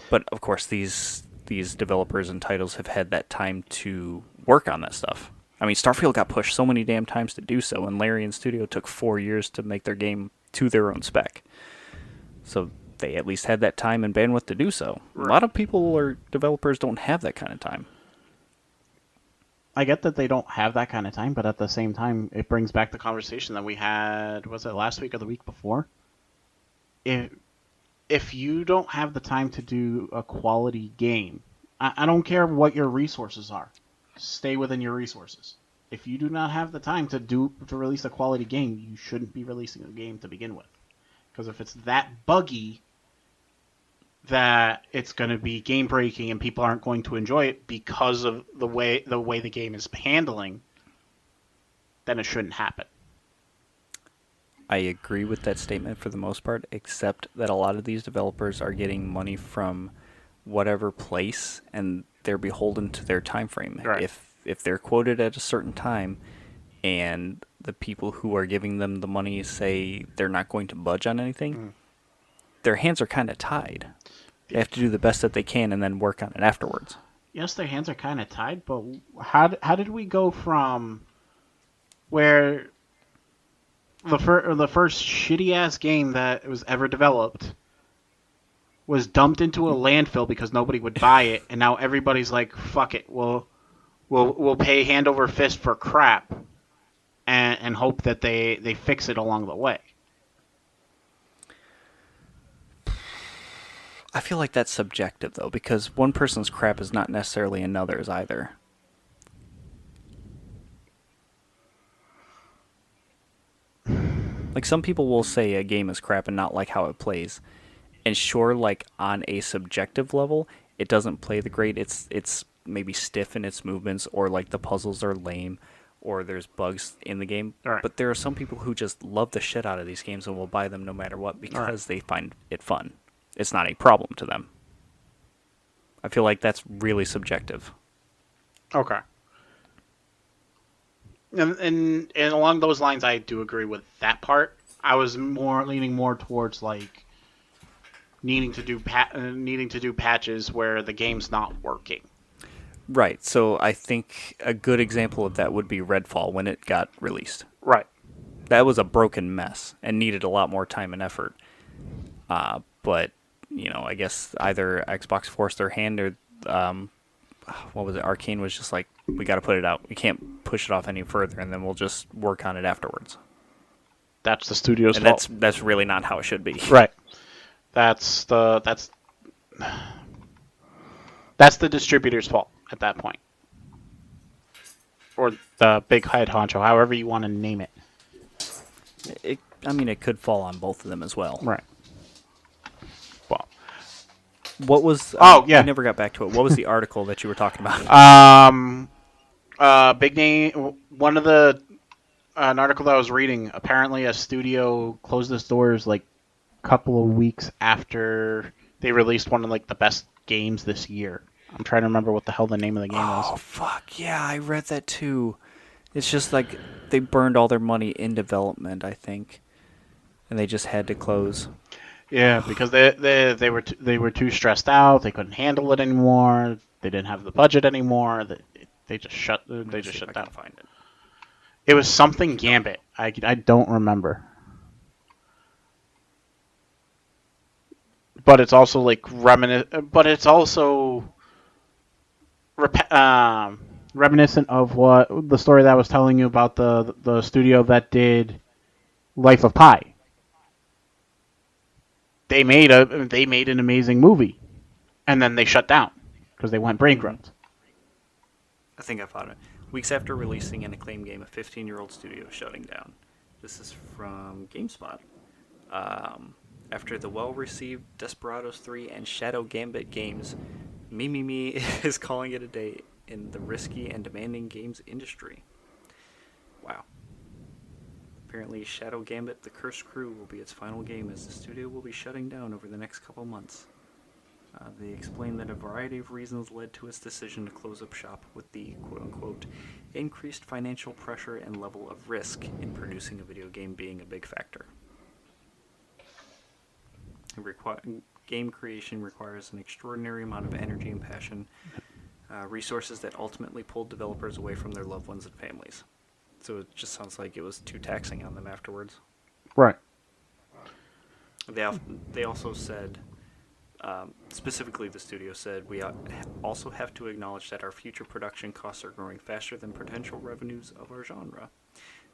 But of course these developers and titles have had that time to work on that stuff. I mean, Starfield got pushed so many damn times to do so, and Larian Studio took 4 years to make their game to their own spec. So they at least had that time and bandwidth to do so. Right. A lot of people or developers don't have that kind of time. I get that they don't have that kind of time, but at the same time, it brings back the conversation that we had, was it last week or the week before? If you don't have the time to do a quality game, I don't care what your resources are. Stay within your resources. If you do not have the time to release a quality game, you shouldn't be releasing a game to begin with. Because if it's that buggy that it's going to be game breaking and people aren't going to enjoy it because of the way the game is handling, then it shouldn't happen. I agree with that statement for the most part, except that a lot of these developers are getting money from whatever place, and they're beholden to their time frame. Right. If they're quoted at a certain time, and the people who are giving them the money say they're not going to budge on anything, their hands are kind of tied. They have to do the best that they can and then work on it afterwards. Yes, their hands are kind of tied, but how did we go from where the first shitty ass game that was ever developed was dumped into a landfill because nobody would buy it, and now everybody's like, "Fuck it, we'll pay hand over fist for crap," and hope that they fix it along the way. I feel like that's subjective, though, because one person's crap is not necessarily another's either. Like, some people will say a game is crap and not like how it plays. And sure, like, on a subjective level, it doesn't play the great. It's maybe stiff in its movements, or, like, the puzzles are lame, or there's bugs in the game. Right. But there are some people who just love the shit out of these games and will buy them no matter what because they find it fun. It's not a problem to them. I feel like that's really subjective. Okay. And along those lines, I do agree with that part. I was leaning more towards like needing to do patches where the game's not working. Right. So I think a good example of that would be Redfall when it got released. Right. That was a broken mess and needed a lot more time and effort. But I guess either Xbox forced their hand or what was it? Arcane was just like, we got to put it out. We can't push it off any further, and then we'll just work on it afterwards. That's the studio's And fault. that's really not how it should be. Right. That's the distributor's fault at that point, or the big head honcho, however you want to name it. It could fall on both of them as well. Right. Well. What was? Yeah. We never got back to it. What was the article that you were talking about? Big name. One of the an article that I was reading. Apparently, a studio closed its doors like a couple of weeks after they released one of like the best games this year. I'm trying to remember what the hell the name of the game was. Oh fuck yeah! I read that too. It's just like they burned all their money in development, I think, and they just had to close. Yeah, because they were too stressed out. They couldn't handle it anymore. They didn't have the budget anymore. They just shut down. Find it. It was something Gambit. I don't remember. But it's also like but it's also reminiscent of what the story that I was telling you about the studio that did Life of Pi. They made an amazing movie, and then they shut down because they went bankrupt. I think I found it. Weeks after releasing an acclaimed game, a 15-year-old studio shutting down. This is from GameSpot. After the well-received Desperados 3 and Shadow Gambit games, Me is calling it a day in the risky and demanding games industry. Wow. Apparently, Shadow Gambit: The Cursed Crew will be its final game, as the studio will be shutting down over the next couple months. They explained that a variety of reasons led to its decision to close up shop, with the quote-unquote increased financial pressure and level of risk in producing a video game being a big factor. Game creation requires an extraordinary amount of energy and passion, resources that ultimately pulled developers away from their loved ones and families. So it just sounds like it was too taxing on them afterwards. Right. They also said, specifically the studio said, we also have to acknowledge that our future production costs are growing faster than potential revenues of our genre.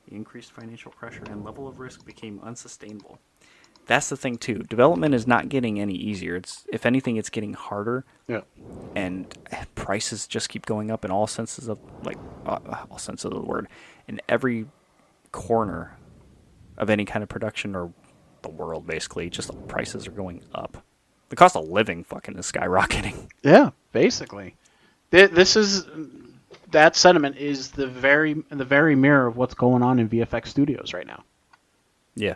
The increased financial pressure and level of risk became unsustainable. That's the thing too. Development is not getting any easier. If anything, it's getting harder. Yeah. And prices just keep going up in all senses of all senses of the word. In every corner of any kind of production or the world, basically, just prices are going up. The cost of living fucking is skyrocketing. Yeah, basically. That sentiment is the very mirror of what's going on in VFX studios right now. Yeah.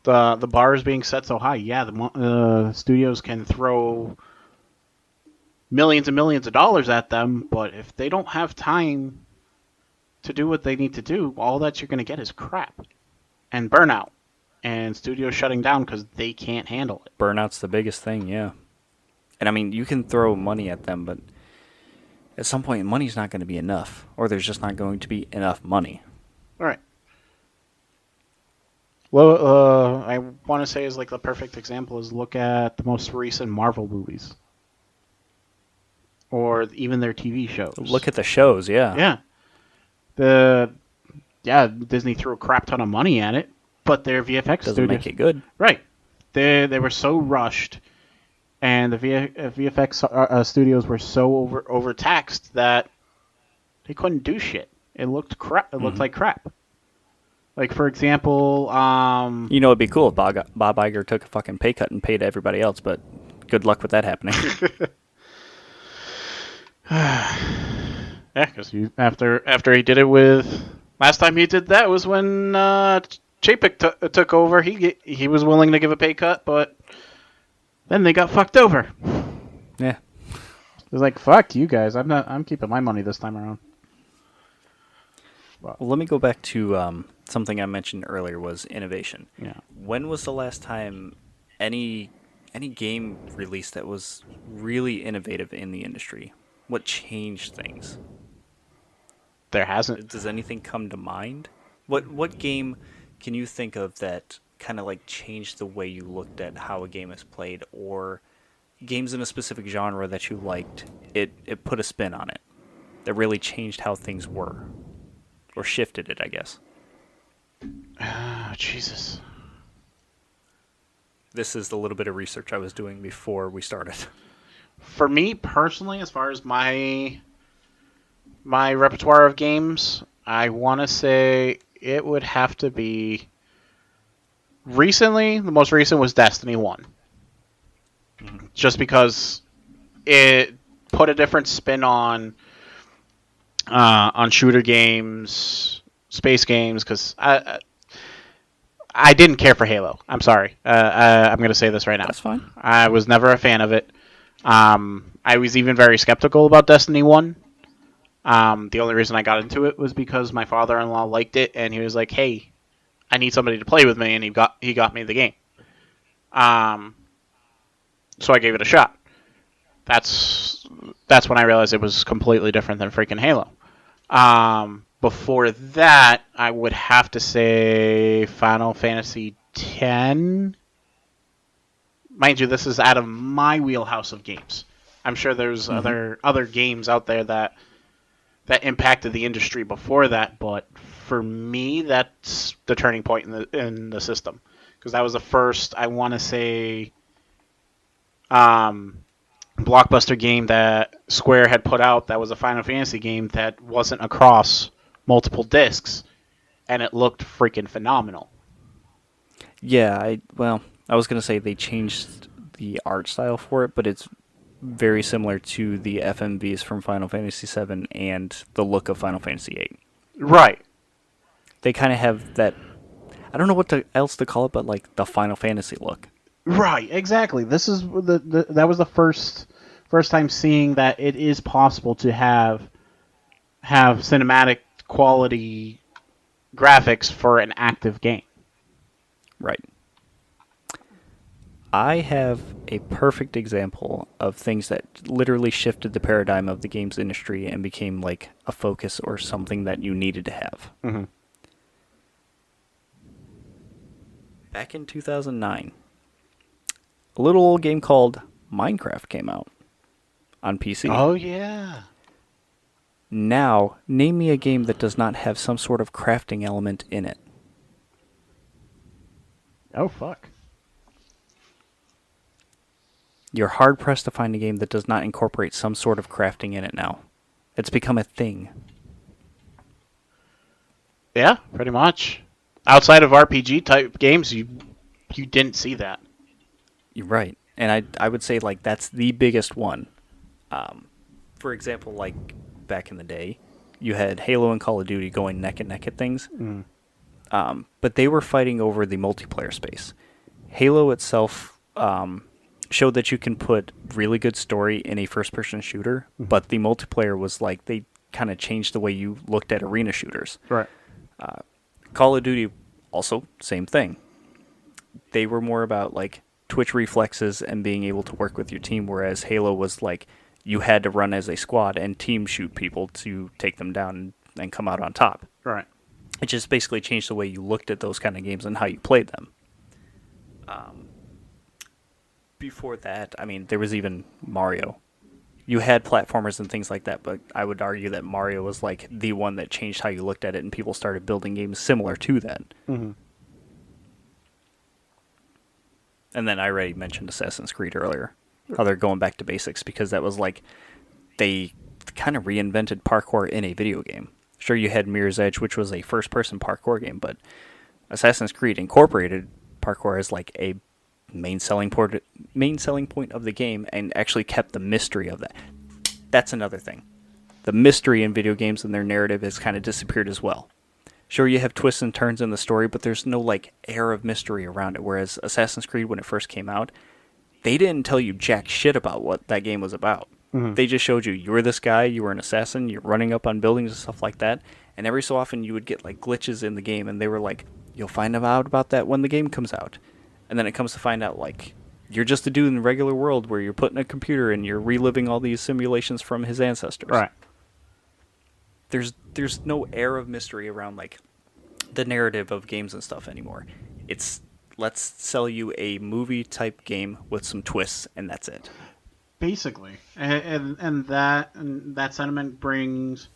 The bar is being set so high. Yeah, the studios can throw millions and millions of dollars at them, but if they don't have time to do what they need to do, all that you're going to get is crap and burnout. and studios shutting down because they can't handle it. Burnout's the biggest thing, yeah. And I mean, you can throw money at them, but at some point, money's not going to be enough, or there's just not going to be enough money. All right. Well, I want to say is like the perfect example is look at the most recent Marvel movies, or even their TV shows. Look at the shows, yeah. Yeah, Disney threw a crap ton of money at it, but their VFX Doesn't studios, make it good. right? They were so rushed, and the VFX studios were so overtaxed that they couldn't do shit. It looked crap. It looked like crap. Like for example, You know, it'd be cool if Bob Iger took a fucking pay cut and paid everybody else, but good luck with that happening. yeah, because after he did it with last time he did that was when Chapek took over. He was willing to give a pay cut, but then they got fucked over. Yeah. It was like, fuck you guys. I'm keeping my money this time around. Well, let me go back to something I mentioned earlier was innovation. Yeah. When was the last time any game released that was really innovative in the industry? What changed things? There hasn't. Does anything come to mind? What game can you think of that kind of like changed the way you looked at how a game is played, or games in a specific genre that you liked? It put a spin on it that really changed how things were, or shifted it, I guess. Oh, Jesus. This is the little bit of research I was doing before we started. For me personally, as far as my repertoire of games, I want to say it would have to be recently. The most recent was Destiny 1. Just because it put a different spin on shooter games, space games, because I didn't care for Halo. I'm sorry. I'm going to say this right now. That's fine. I was never a fan of it. I was even very skeptical about Destiny 1. The only reason I got into it was because my father-in-law liked it, and he was like, "Hey, I need somebody to play with me," and he got me the game. So I gave it a shot. That's when I realized it was completely different than freaking Halo. Before that, I would have to say Final Fantasy X. Mind you, this is out of my wheelhouse of games. I'm sure there's other games out there that impacted the industry before that, but for me, that's the turning point in the system, because that was the first, I want to say, blockbuster game that Square had put out that was a Final Fantasy game that wasn't across multiple discs, and it looked freaking phenomenal. Yeah, I was going to say they changed the art style for it, but it's very similar to the FMVs from Final Fantasy VII and the look of Final Fantasy VIII. Right. They kind of have that, I don't know what else to call it, but like the Final Fantasy look. Right, exactly. This is that was the first time seeing that it is possible to have cinematic quality graphics for an active game. Right. I have a perfect example of things that literally shifted the paradigm of the games industry and became like a focus or something that you needed to have. Mm-hmm. Back in 2009, a little old game called Minecraft came out on PC. Oh, yeah. Now, name me a game that does not have some sort of crafting element in it. Oh, fuck. You're hard-pressed to find a game that does not incorporate some sort of crafting in it now. It's become a thing. Yeah, pretty much. Outside of RPG type games, you didn't see that. You're right. And I would say like that's the biggest one. For example, like back in the day, you had Halo and Call of Duty going neck and neck at things. Mm. But they were fighting over the multiplayer space. Halo itself showed that you can put really good story in a first-person shooter, but the multiplayer was like they kind of changed the way you looked at arena shooters. Right. Call of Duty, also, same thing. they were more about like twitch reflexes and being able to work with your team, whereas Halo was like you had to run as a squad and team shoot people to take them down and come out on top. Right. It just basically changed the way you looked at those kind of games and how you played them. Before that, I mean, there was even Mario. You had platformers and things like that, but I would argue that Mario was like the one that changed how you looked at it, and people started building games similar to that. Mm-hmm. And then I already mentioned Assassin's Creed earlier, how they're going back to basics, because that was like they kind of reinvented parkour in a video game. Sure, you had Mirror's Edge, which was a first-person parkour game, but Assassin's Creed incorporated parkour as like a main selling point of the game, and actually kept the mystery of that. That's another thing. The mystery in video games and their narrative has kind of disappeared as well. Sure, you have twists and turns in the story, but there's no like air of mystery around it. Whereas Assassin's Creed, when it first came out, they didn't tell you jack shit about what that game was about. Mm-hmm. They just showed you were this guy, you were an assassin, you're running up on buildings and stuff like that. And every so often you would get like glitches in the game, and they were like, you'll find out about that when the game comes out. And then it comes to find out, like, you're just a dude in the regular world where you're put in a computer and you're reliving all these simulations from his ancestors. Right. There's no air of mystery around, like, the narrative of games and stuff anymore. It's, let's sell you a movie-type game with some twists, and that's it. Basically. And that sentiment brings...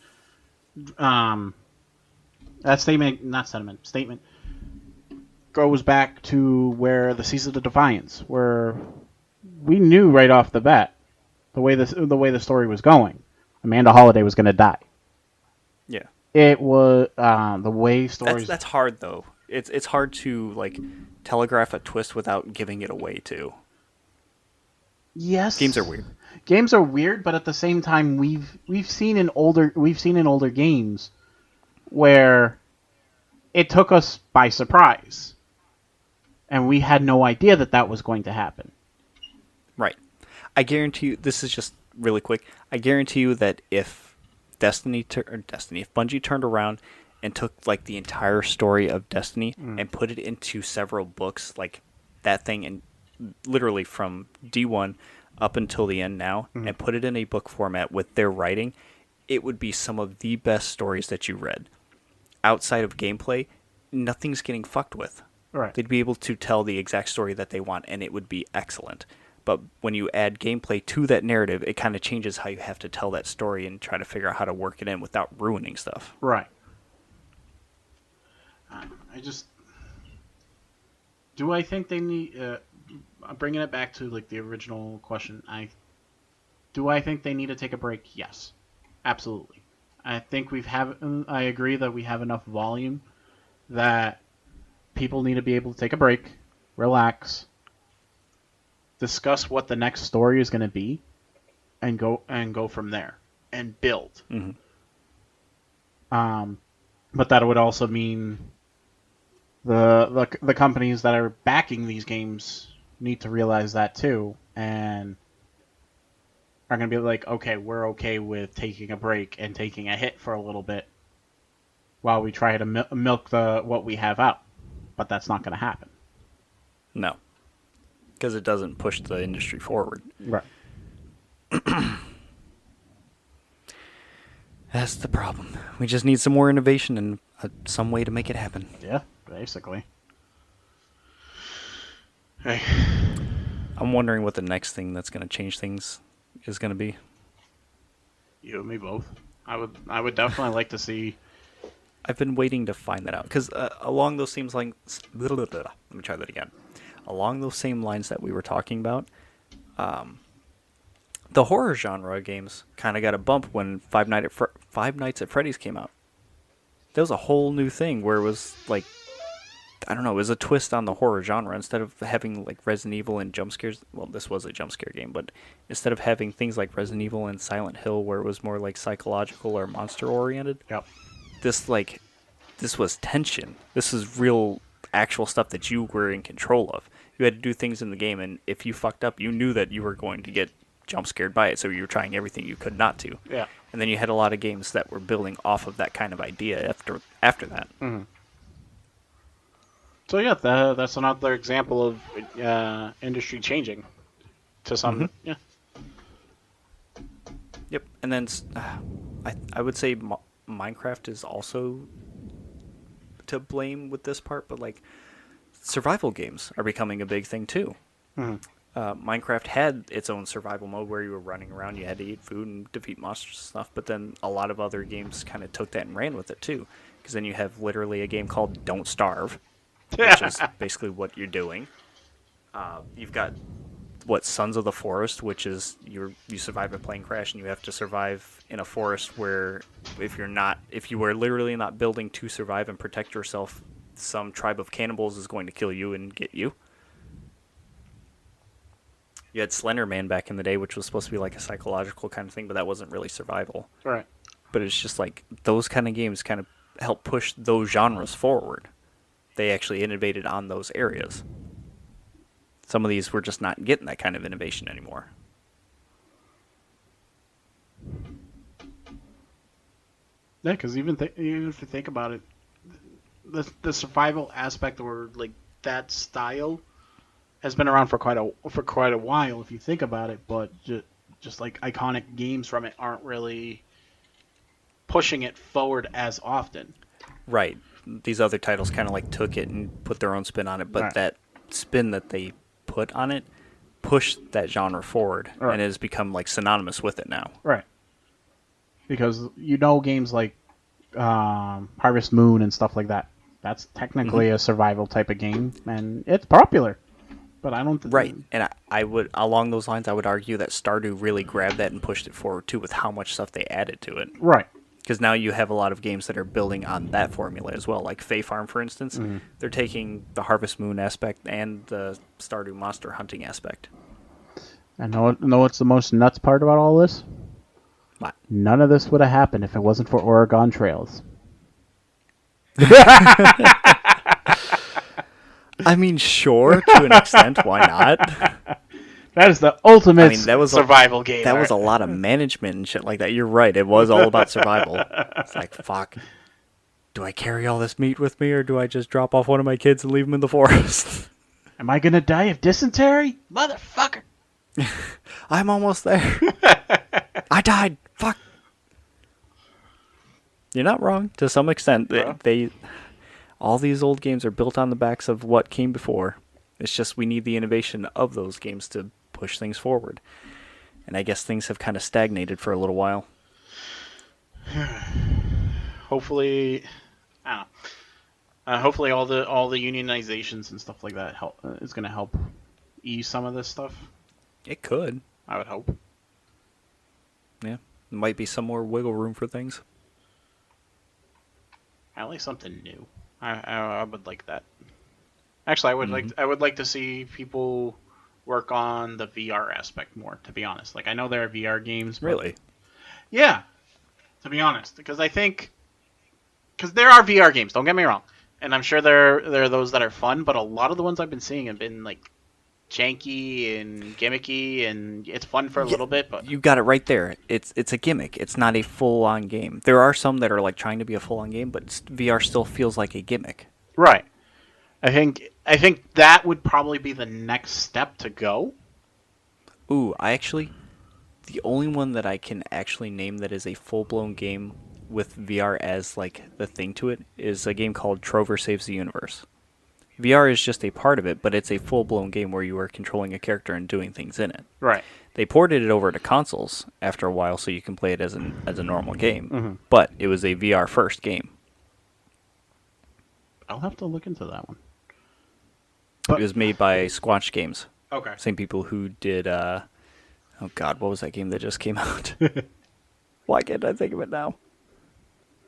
statement goes back to where the Season of Defiance, where we knew right off the bat the way the story was going, Amanda Holiday was going to die. Yeah. It was the way stories. That's hard though. It's hard to like telegraph a twist without giving it away too. Yes. Games are weird. Games are weird, but at the same time, we've seen in older games where it took us by surprise. And we had no idea that was going to happen. Right. I guarantee you, this is just really quick, I guarantee you that if if Bungie turned around and took like the entire story of Destiny and put it into several books, like that thing, and literally from D1 up until the end now, and put it in a book format with their writing, it would be some of the best stories that you read. Outside of gameplay, nothing's getting fucked with. Right. They'd be able to tell the exact story that they want, and it would be excellent. But when you add gameplay to that narrative, it kind of changes how you have to tell that story and try to figure out how to work it in without ruining stuff. Right. Do I think they need... bringing it back to like the original question, do I think they need to take a break? Yes. Absolutely. I think I agree that we have enough volume that people need to be able to take a break, relax, discuss what the next story is going to be, and go from there and build. Mm-hmm. But that would also mean the companies that are backing these games need to realize that too, and are going to be like, okay, we're okay with taking a break and taking a hit for a little bit while we try to milk what we have out. But that's not going to happen. No. Because it doesn't push the industry forward. Right. That's the problem. We just need some more innovation and some way to make it happen. Yeah, basically. Hey. I'm wondering what the next thing that's going to change things is going to be. You and me both. I would definitely like to see... I've been waiting to find that out because along those same lines, let me try that again. Along those same lines that we were talking about, the horror genre games kind of got a bump when Five Nights at Freddy's came out. There was a whole new thing where it was like, I don't know, it was a twist on the horror genre. Instead of having like Resident Evil and jump scares, well, this was a jump scare game, but instead of having things like Resident Evil and Silent Hill where it was more like psychological or monster oriented. Yep. This was tension. This is real, actual stuff that you were in control of. You had to do things in the game, and if you fucked up, you knew that you were going to get jump scared by it, so you were trying everything you could not to. Yeah. And then you had a lot of games that were building off of that kind of idea after that. Mm-hmm. So yeah, that's another example of industry changing to Mm-hmm. some. Yeah. Yep. And then I would say Minecraft is also to blame with this part, but like survival games are becoming a big thing too. Hmm. Minecraft had its own survival mode where you were running around, you had to eat food and defeat monsters and stuff, but then a lot of other games kind of took that and ran with it too. Because then you have literally a game called Don't Starve, which is basically what you're doing. You've got Sons of the Forest, which is you survive a plane crash and you have to survive in a forest where if you are literally not building to survive and protect yourself, some tribe of cannibals is going to kill you and get you. You had Slender Man back in the day, which was supposed to be like a psychological kind of thing, but that wasn't really survival. Right. But it's just like those kind of games kind of help push those genres forward. They actually innovated on those areas. Some of these were just not getting that kind of innovation anymore. Yeah, because even if you think about it, the survival aspect or like that style has been around for quite a while if you think about it, but just like iconic games from it aren't really pushing it forward as often. Right. These other titles kind of like took it and put their own spin on it, but Right. that spin that they put on it pushed that genre forward Right. and it has become like synonymous with it now. Right. Because games like Harvest Moon and stuff like that. That's Mm-hmm. technically a survival type of game, and it's popular. But I don't. Right. And I would, along those lines, I would argue that Stardew really grabbed that and pushed it forward too with how much stuff they added to it. Right. Because now you have a lot of games that are building on that formula as well. Like Fae Farm, for instance, Mm-hmm. they're taking the Harvest Moon aspect and the Stardew monster hunting aspect. And know what's the most nuts part about all this? What? None of this would have happened if it wasn't for Oregon Trails. I mean, sure, to an extent, why not? That is the ultimate I mean, that was survival game. that was a lot of management and shit like that. You're right. It was all about survival. It's like, fuck. Do I carry all this meat with me, or do I just drop off one of my kids and leave them in the forest? Am I gonna die of dysentery, motherfucker? I'm almost there. I died. Fuck. You're not wrong to some extent. They all these old games are built on the backs of what came before. It's just we need the innovation of those games to push things forward. And I guess things have kind of stagnated for a little while. Hopefully, I don't know. Hopefully, all the unionizations and stuff like that is gonna help ease some of this stuff. It could. I would hope. Yeah. There might be some more wiggle room for things. I like something new. I would like that. Actually, I would like to see people work on the VR aspect more. To be honest, like I know there are VR games. But Really? yeah. To be honest, because there are VR games. Don't get me wrong, and I'm sure there are those that are fun. But a lot of the ones I've been seeing have been like janky and gimmicky, and it's fun for a little bit. But You got it right there. It's a gimmick. It's not a full-on game. There are some that are like trying to be a full-on game, but VR still feels like a gimmick. right, I think that would probably be the next step to go. Ooh, the only one that I can actually name that is a full-blown game with VR as like the thing to it is a game called Trover Saves the Universe. VR is just a part of it, but it's a full-blown game where you are controlling a character and doing things in it. Right. They ported it over to consoles after a while so you can play it as a normal game, Mm-hmm. but it was a VR first game. I'll have to look into that one. It was made by Squanch Games, Okay. same people who did oh god, what was that game that just came out? Why can't I think of it now?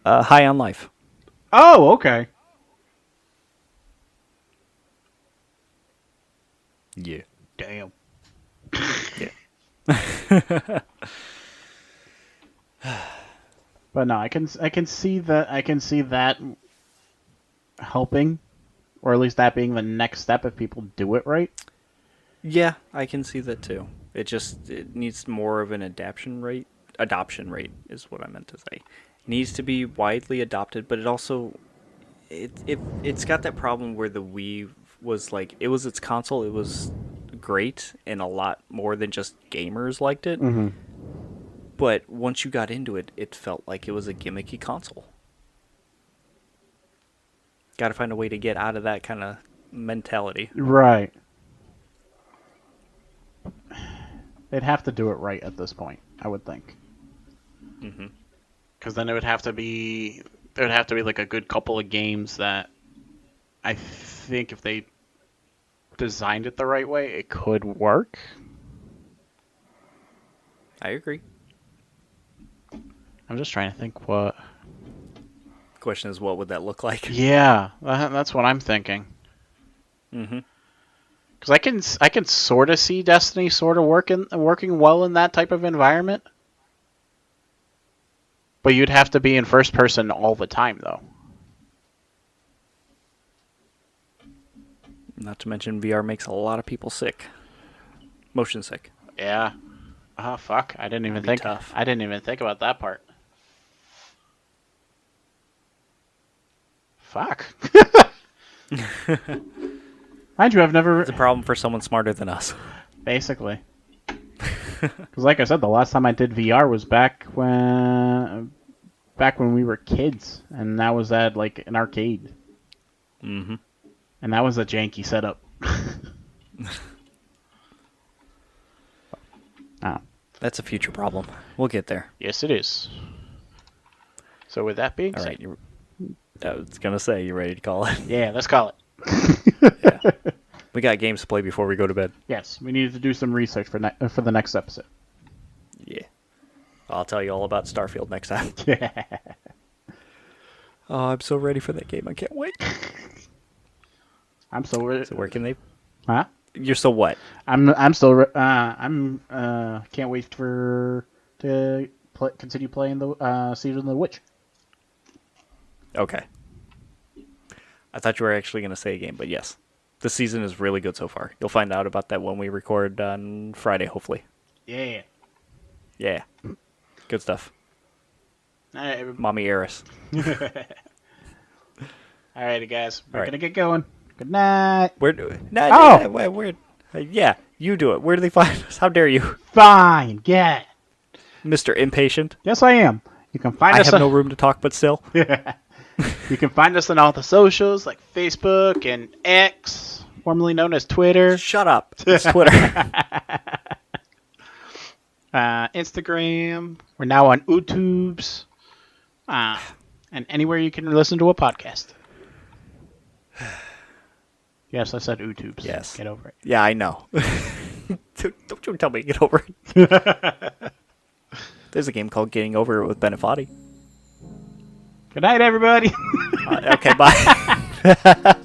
High on Life. Oh, okay. Yeah. Damn. Yeah. But no, I can see that helping, or at least that being the next step if people do it right. Yeah, I can see that too. It needs more of an adoption rate. Adoption rate is what I meant to say. It needs to be widely adopted, but it also it's got that problem where the Wii was like, it was its console, it was great, and a lot more than just gamers liked it. Mm-hmm. But once you got into it, it felt like it was a gimmicky console. Got to find a way to get out of that kind of mentality. Right. They'd have to do it right at this point, I would think. Mm-hmm. Because then it would have to be like a good couple of games that I think if they designed it the right way, it could work. I agree. I'm just trying to think what. Question is, what would that look like? Yeah, that's what I'm thinking. Mm-hmm. Because I can sort of see Destiny sort of working well in that type of environment. But you'd have to be in first person all the time, though. Not to mention VR makes a lot of people sick. Motion sick. Yeah. Oh fuck! I didn't even That'd be think. tough. I didn't even think about that part. Fuck. Mind you, I've never It's a problem for someone smarter than us. basically. Because, like I said, the last time I did VR was back when we were kids, and that was at like an arcade, Mm-hmm. and that was a janky setup. Oh. That's a future problem. We'll get there. Yes, it is. So with that being All said, right. I was gonna say, you ready to call it? yeah, let's call it. Yeah. We got games to play before we go to bed. Yes, we needed to do some research for the next episode. Yeah. I'll tell you all about Starfield next time. Oh, I'm so ready for that game. I can't wait. I'm so ready. So where can they? Huh? You're so what? I'm still can't wait to continue playing the Season of the Witch. Okay. I thought you were actually going to say a game, but yes. The season is really good so far. You'll find out about that when we record on Friday, hopefully. Yeah. Yeah. Good stuff. All right, Mommy Eris. alrighty, guys. We're All right. gonna get going. Good night. Where? Yeah, you do it. Where do they find us? How dare you, Fine. Get. Mr. Impatient? Yes, I am. You can find I us. have no room to talk, but still. You can find us on all the socials like Facebook and X, formerly known as Twitter, Shut up. It's Twitter. Instagram. We're now on YouTubes, and anywhere you can listen to a podcast. Yes, I said YouTubes. Yes. Get over it. Yeah, I know. Don't you tell me to get over it. There's a game called Getting Over It with Benefati. Good night, everybody. Okay, bye.